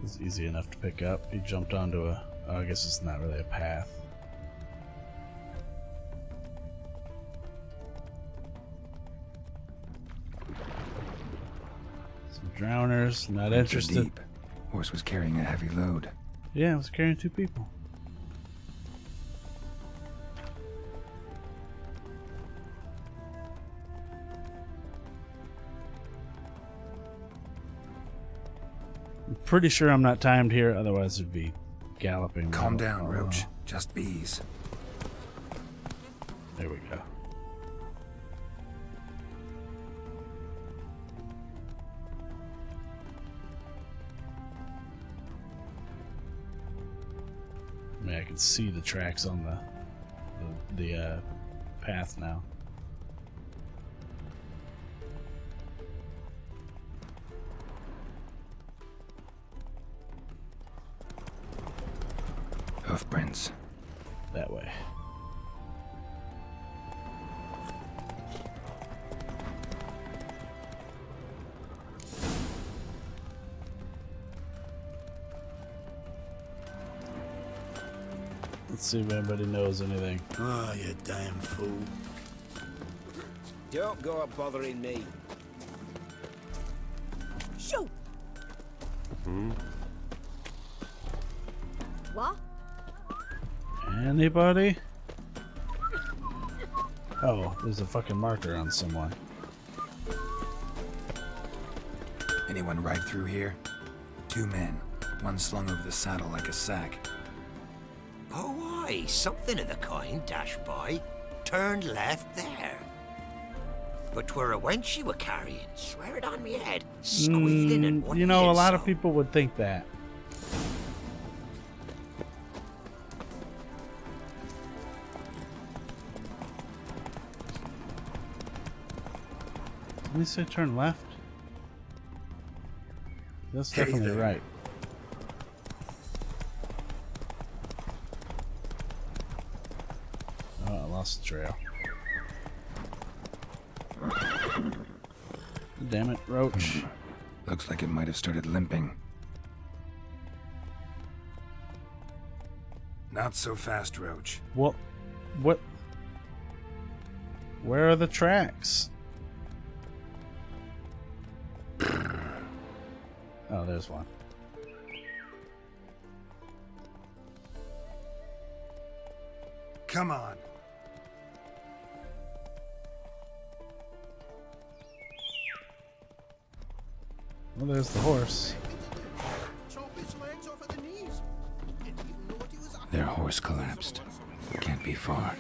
It's easy enough to pick up. He jumped onto a... Oh, I guess it's not really a path. Some drowners, not interested. Deep. Horse was carrying a heavy load. Yeah, it was carrying 2 people. I'm pretty sure I'm not timed here, otherwise it'd be galloping. Calm down, Roach. Just bees. There we go. I mean, I can see the tracks on the path now. Hoofprints. That way. Let's see if anybody knows anything. Oh, you damn fool. Don't go bothering me. Shoot! What? Anybody? Oh, there's a fucking marker on someone. Anyone ride through here? 2 men. One slung over the saddle like a sack. Oh, aye, something of the kind dashed by. Turned left there. But 'twere a wench you were carrying, swear it on me head. Squealing and You know, a lot of people would think that. Did we say turn left? That's Hey definitely there. right. Oh, I lost the trail. Damn it, Roach. Looks like it might have started limping. Not so fast, Roach. What? What? Where are the tracks? Oh, there's one. Come on. Well, there's the horse. Their horse collapsed. Can't be far.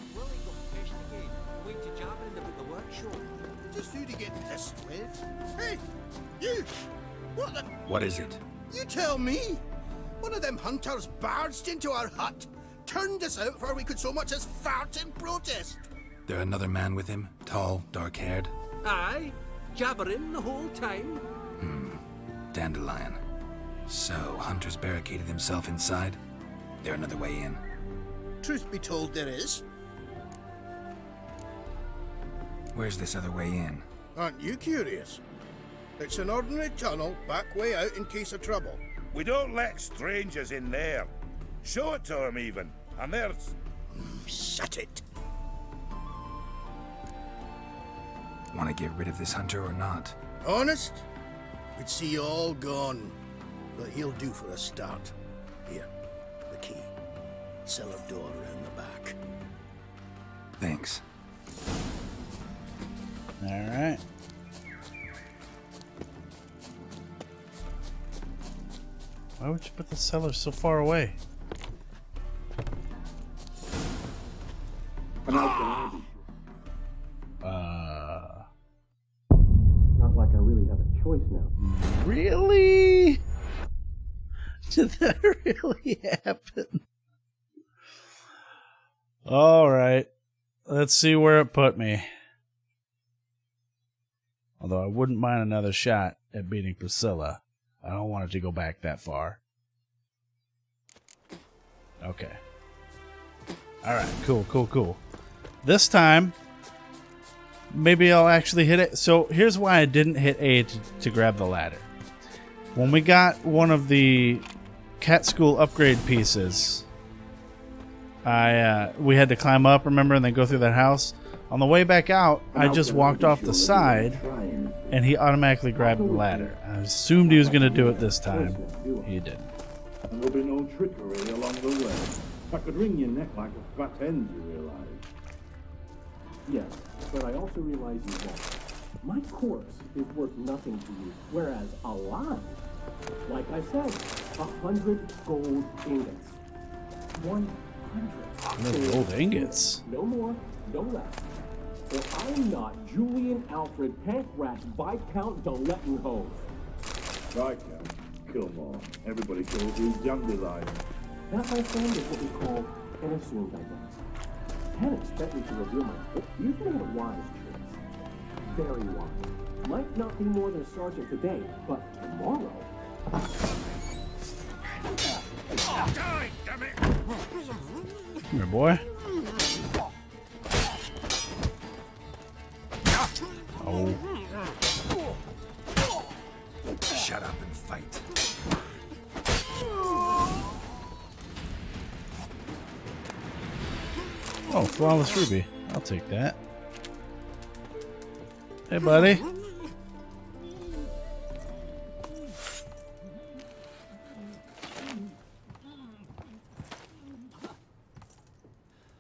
Just who to get pissed with? Hey, you! What the? What is it? You tell me! One of them hunters barged into our hut, turned us out before we could so much as fart in protest. There another man with him? Tall, dark-haired? Aye, jabbering the whole time. Dandelion. So, Hunter's barricaded himself inside? There another way in? Truth be told, there is. Where's this other way in? Aren't you curious? It's an ordinary tunnel back way out in case of trouble. We don't let strangers in there. Show it to 'em even. And there's... Shut it. Want to get rid of this hunter or not? Honest? We'd see you all gone. But he'll do for a start. Here, the key. Cellar door around the back. Thanks. Alright. Why would you put the cellar so far away? Not like I really have a choice now. Really? Did that really happen? Alright. Let's see where it put me. Although I wouldn't mind another shot at beating Priscilla. I don't want it to go back that far. Okay. Alright, cool. This time, maybe I'll actually hit it. So here's why I didn't hit A to grab the ladder. When we got one of the cat school upgrade pieces, we had to climb up, remember, and then go through that house. On the way back out, I just walked off the side, and he automatically grabbed the ladder. I assumed he was going to do it this time. He didn't. And there'll be no trickery along the way. I could wring your neck like a fat hen, you realize? Yes, but I also realize you won't. My corpse is worth nothing to you, whereas alive, like I said, 100 gold ingots. 100 Gold ingots? No more, no less. Or I am not Julian Alfred Pankratz Viscount de Lettenhove. Viscount? Come on. Everybody calls you Dandelion. That, my friend, is what we call an assumed identity. Can't expect me to reveal my... You've made a wise choice. Very wise. Might not be more than a sergeant today, but tomorrow... Oh, die, damn it! Come here, boy. Oh. Shut up and fight. Oh, flawless ruby. I'll take that. Hey, buddy.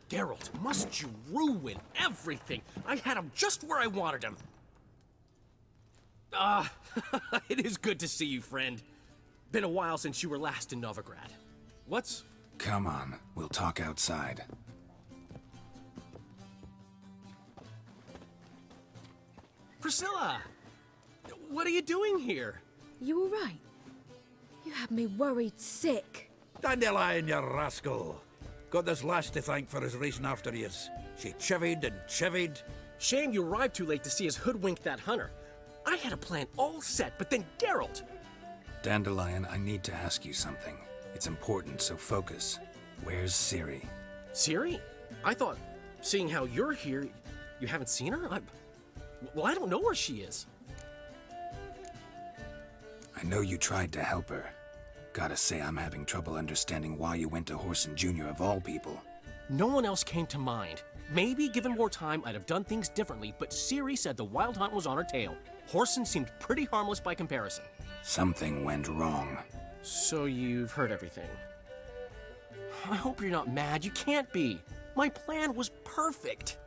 Geralt, must you ruin everything? I had him just where I wanted him. It is good to see you, friend. Been a while since you were last in Novigrad. What's... Come on, we'll talk outside. Priscilla! What are you doing here? You all right? You had me worried sick. Dandelion, you rascal. Got this lass to thank for his racing after years. She chivied and chivied. Shame you arrived too late to see us hoodwink that hunter. I had a plan all set, but then Geralt. Dandelion, I need to ask you something. It's important, so focus. Where's Ciri? Ciri? I thought, seeing how you're here, you haven't seen her? Well, I don't know where she is. I know you tried to help her. Gotta say, I'm having trouble understanding why you went to Whoreson Jr. of all people. No one else came to mind. Maybe, given more time, I'd have done things differently, but Ciri said the Wild Hunt was on her tail. Whoreson seemed pretty harmless by comparison. Something went wrong. So you've heard everything. I hope you're not mad. You can't be. My plan was perfect.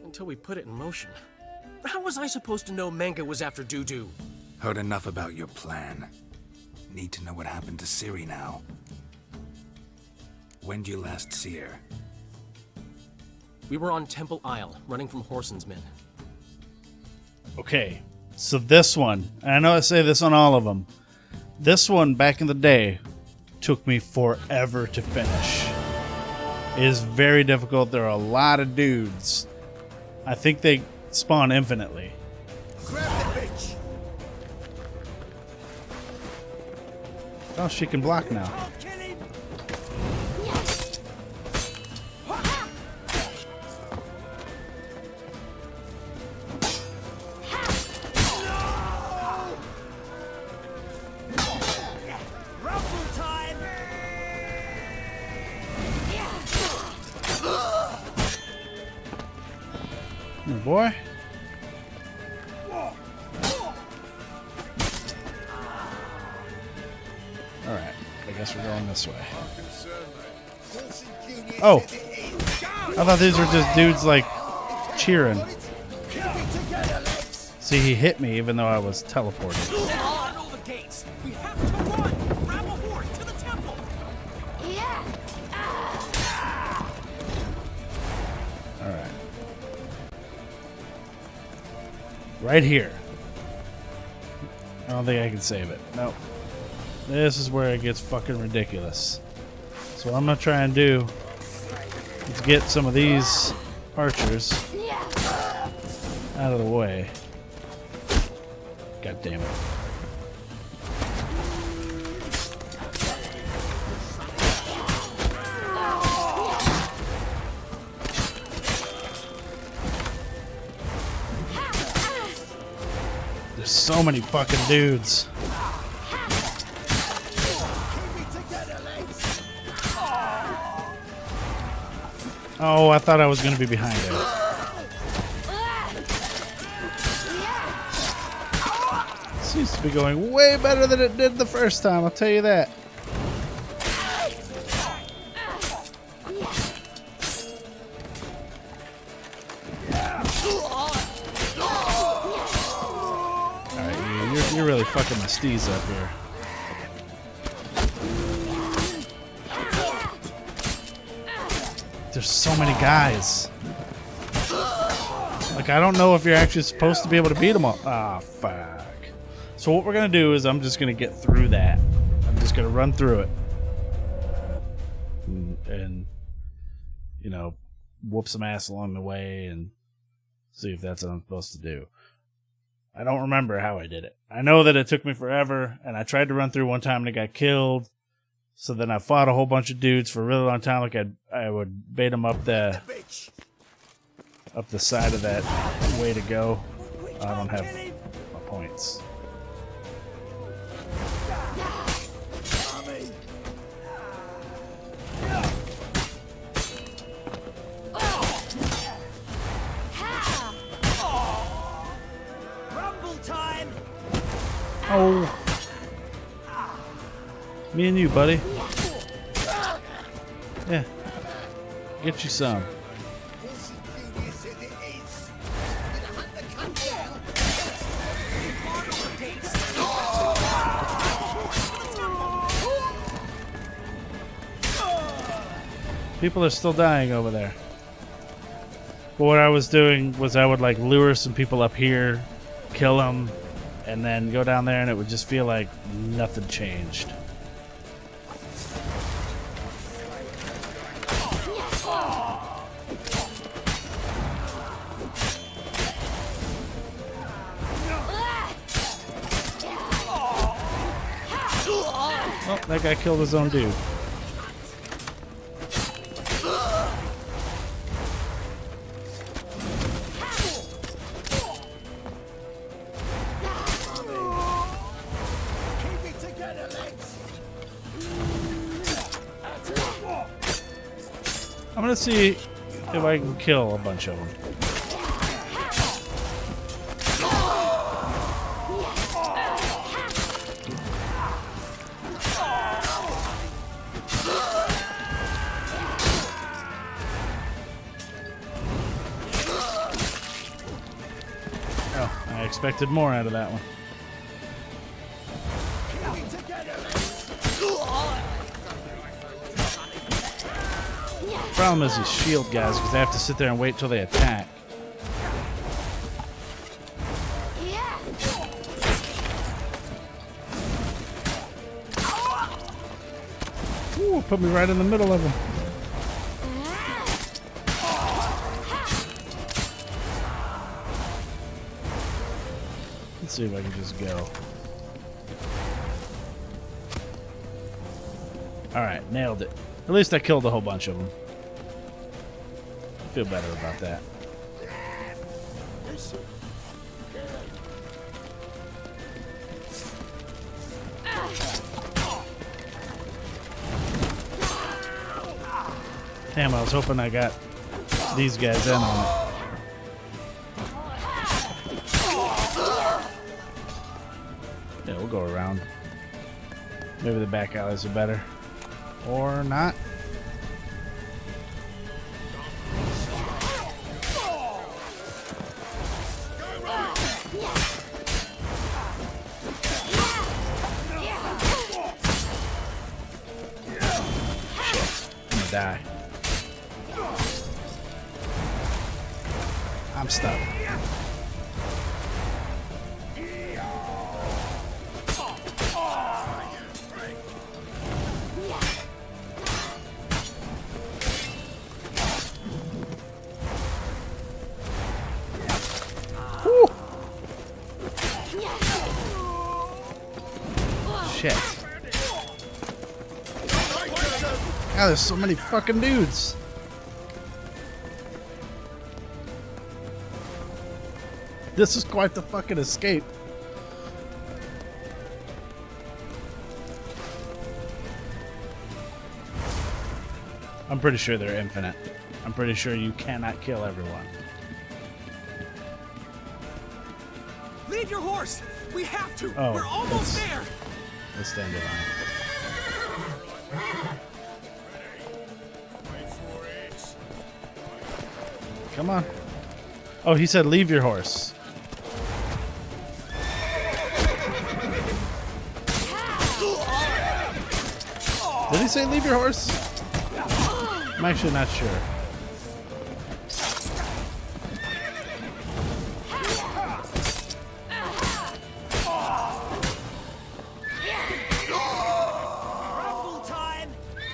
Until we put it in motion. How was I supposed to know Menge was after Dudu? Heard enough about your plan. Need to know what happened to Ciri now. When'd you last see her? We were on Temple Isle, running from Whoreson's men. Okay, so this one, and I know I say this on all of them, this one back in the day took me forever to finish. It is very difficult. There are a lot of dudes. I think they spawn infinitely. Grab the bitch! Oh, she can block now. Oh, boy. Alright, I guess we're going this way. Oh! I thought these were just dudes, like, cheering. See, he hit me even though I was teleported. On all the gates! We have to run! Grab a horde to the temple! Alright. Right here. I don't think I can save it. Nope. This is where it gets fucking ridiculous. So what I'm gonna try and do is get some of these archers out of the way. God damn it. There's so many fucking dudes. Oh, I thought I was going to be behind it. Seems to be going way better than it did the first time, I'll tell you that. Alright, you're really fucking my steez up here. There's so many guys. Like, I don't know if you're actually supposed to be able to beat them all. Ah, fuck. So what we're going to do is I'm just going to get through that. I'm just going to run through it. And, you know, whoop some ass along the way and see if that's what I'm supposed to do. I don't remember how I did it. I know that it took me forever, and I tried to run through one time and it got killed. So then I fought a whole bunch of dudes for a really long time. Like I would bait them up the side of that way to go. I don't have my points. Rumble time! Oh. Me and you, buddy. Yeah. Get you some. People are still dying over there. But what I was doing was I would like lure some people up here, kill them, and then go down there and it would just feel like nothing changed. Oh, that guy killed his own dude. I'm gonna see if I can kill a bunch of them. Oh, I expected more out of that one. Problem is these shield guys, because they have to sit there and wait till they attack. Ooh, put me right in the middle of them. Let's see if I can just go. Alright, nailed it. At least I killed a whole bunch of them. I feel better about that. Damn, I was hoping I got these guys in on it. Yeah, we'll go around. Maybe the back alleys are better. Or not. I'm gonna die. I'm stuck. Shit. God, there's so many fucking dudes. This is quite the fucking escape. I'm pretty sure they're infinite. I'm pretty sure you cannot kill everyone. Leave your horse! We have to! Oh, We're almost there! Let's stand in line. Come on. Oh, he said leave your horse. Did he say leave your horse? I'm actually not sure.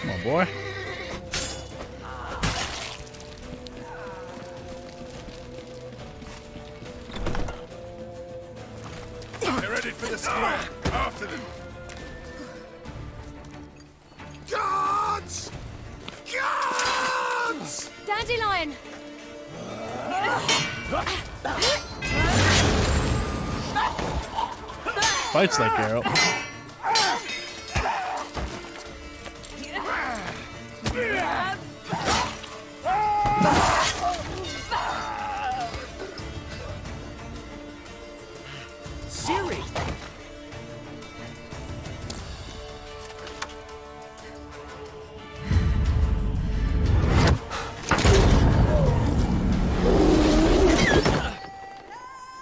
Come on, boy. They're ready for the square. After them. Guards! Guards! Dandelion! Fights like Arrow. Siri!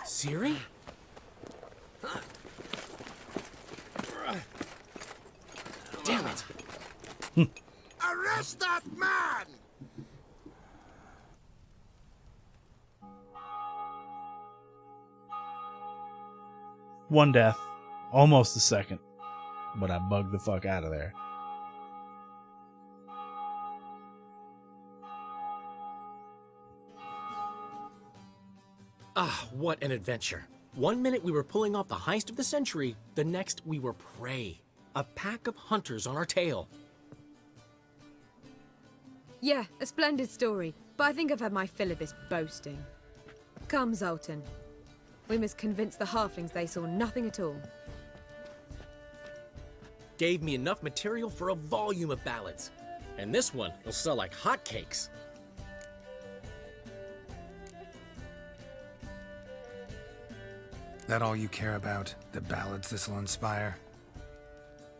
Siri? Damn it! Arrest that man! One death. Almost a second. But I bugged the fuck out of there. Ah, what an adventure. 1 minute we were pulling off the heist of the century, the next we were prey. a pack of hunters on our tail. Yeah, a splendid story, but I think I've had my fill of this boasting. Come, Zoltan. We must convince the halflings they saw nothing at all. Gave me enough material for a volume of ballads. And this one will sell like hotcakes. That all you care about? The ballads this'll inspire?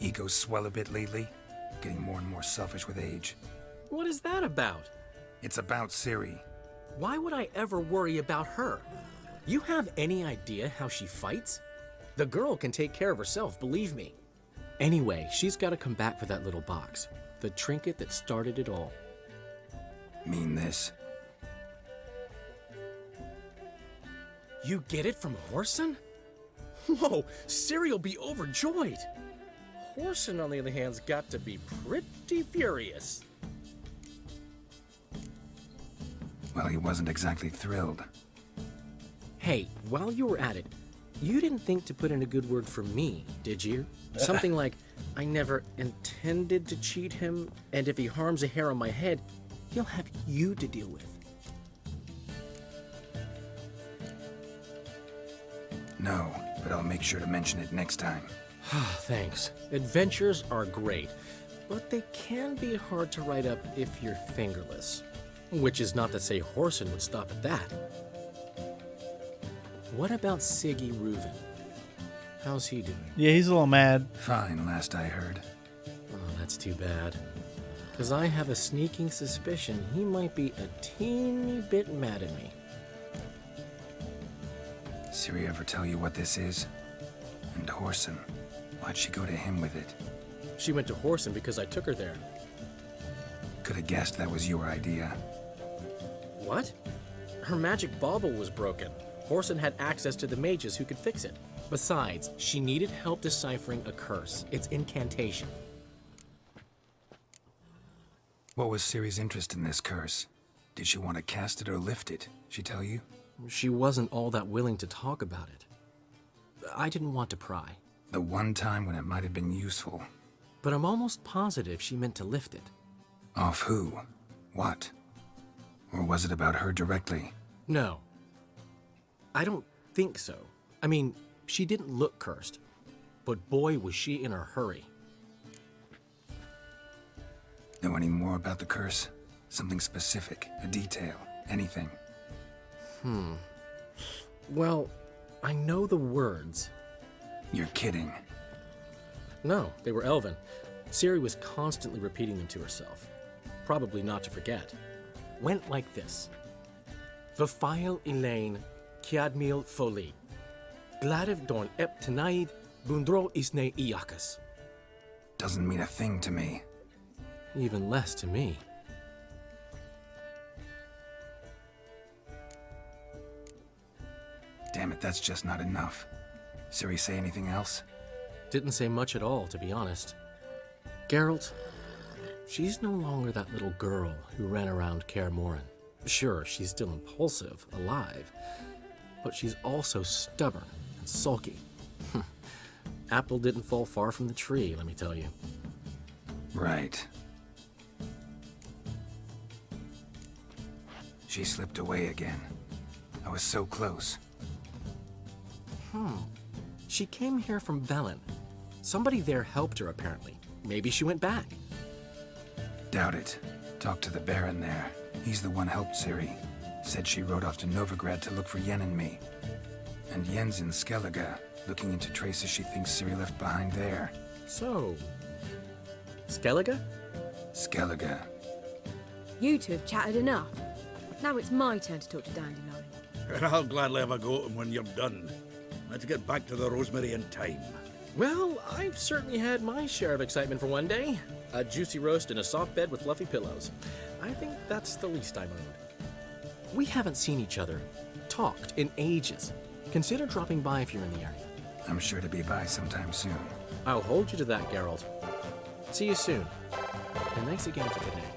Egos swell a bit lately? Getting more and more selfish with age. What is that about? It's about Ciri. Why would I ever worry about her? You have any idea how she fights? The girl can take care of herself, believe me. Anyway, she's got to come back for that little box. The trinket that started it all. Mean this? You get it from Whoreson? Whoa, Ciri'll be overjoyed. Whoreson, on the other hand's got to be pretty furious. Well, he wasn't exactly thrilled. Hey, while you were at it, you didn't think to put in a good word for me, did you? Something like, I never intended to cheat him, and if he harms a hair on my head, he'll have you to deal with. No, but I'll make sure to mention it next time. Thanks. Adventures are great, but they can be hard to write up if you're fingerless. Which is not to say Whoreson would stop at that. What about Siggy Reuven? How's he doing? Yeah, he's a little mad. Fine, last I heard. Oh, that's too bad. Because I have a sneaking suspicion he might be a teeny bit mad at me. Ciri ever tell you what this is? And Whoreson, why'd she go to him with it? She went to Whoreson because I took her there. Could have guessed that was your idea. What? Her magic bauble was broken. Whoreson had access to the mages who could fix it. Besides, she needed help deciphering a curse. It's incantation. What was Ciri's interest in this curse? Did she want to cast it or lift it? She tell you? She wasn't all that willing to talk about it. I didn't want to pry. The one time when it might have been useful. But I'm almost positive she meant to lift it. Off who? What? Or was it about her directly? No. I don't think so. I mean, she didn't look cursed. But boy, was she in a hurry. Know any more about the curse? Something specific, a detail, anything? Well, I know the words. You're kidding. No, they were Elven. Ciri was constantly repeating them to herself. Probably not to forget. Went like this. Vafile Elaine, Kiadmil Foli. Gladiv Dorn Ep Tenaid, Bundro Isne Iakas. Doesn't mean a thing to me. Even less to me. Damn it, that's just not enough. Ciri say anything else? Didn't say much at all, to be honest. Geralt, she's no longer that little girl who ran around Kaer Morhen. Sure, she's still impulsive, alive, but she's also stubborn and sulky. Apple didn't fall far from the tree, let me tell you. Right. She slipped away again. I was so close. She came here from Velen. Somebody there helped her, apparently. Maybe she went back. Doubt it. Talked to the Baron there. He's the one helped Ciri. Said she rode off to Novigrad to look for Yen and me. And Yen's in Skellige, looking into traces she thinks Ciri left behind there. So, Skellige? Skellige. You two have chatted enough. Now it's my turn to talk to Dandelion. And I'll gladly have a go at him when you're done. Let's get back to the Rosemary in time. Well, I've certainly had my share of excitement for one day. A juicy roast and a soft bed with fluffy pillows. I think that's the least I'm owed. We haven't seen each other, talked in ages. Consider dropping by if you're in the area. I'm sure to be by sometime soon. I'll hold you to that, Geralt. See you soon. And thanks again for today.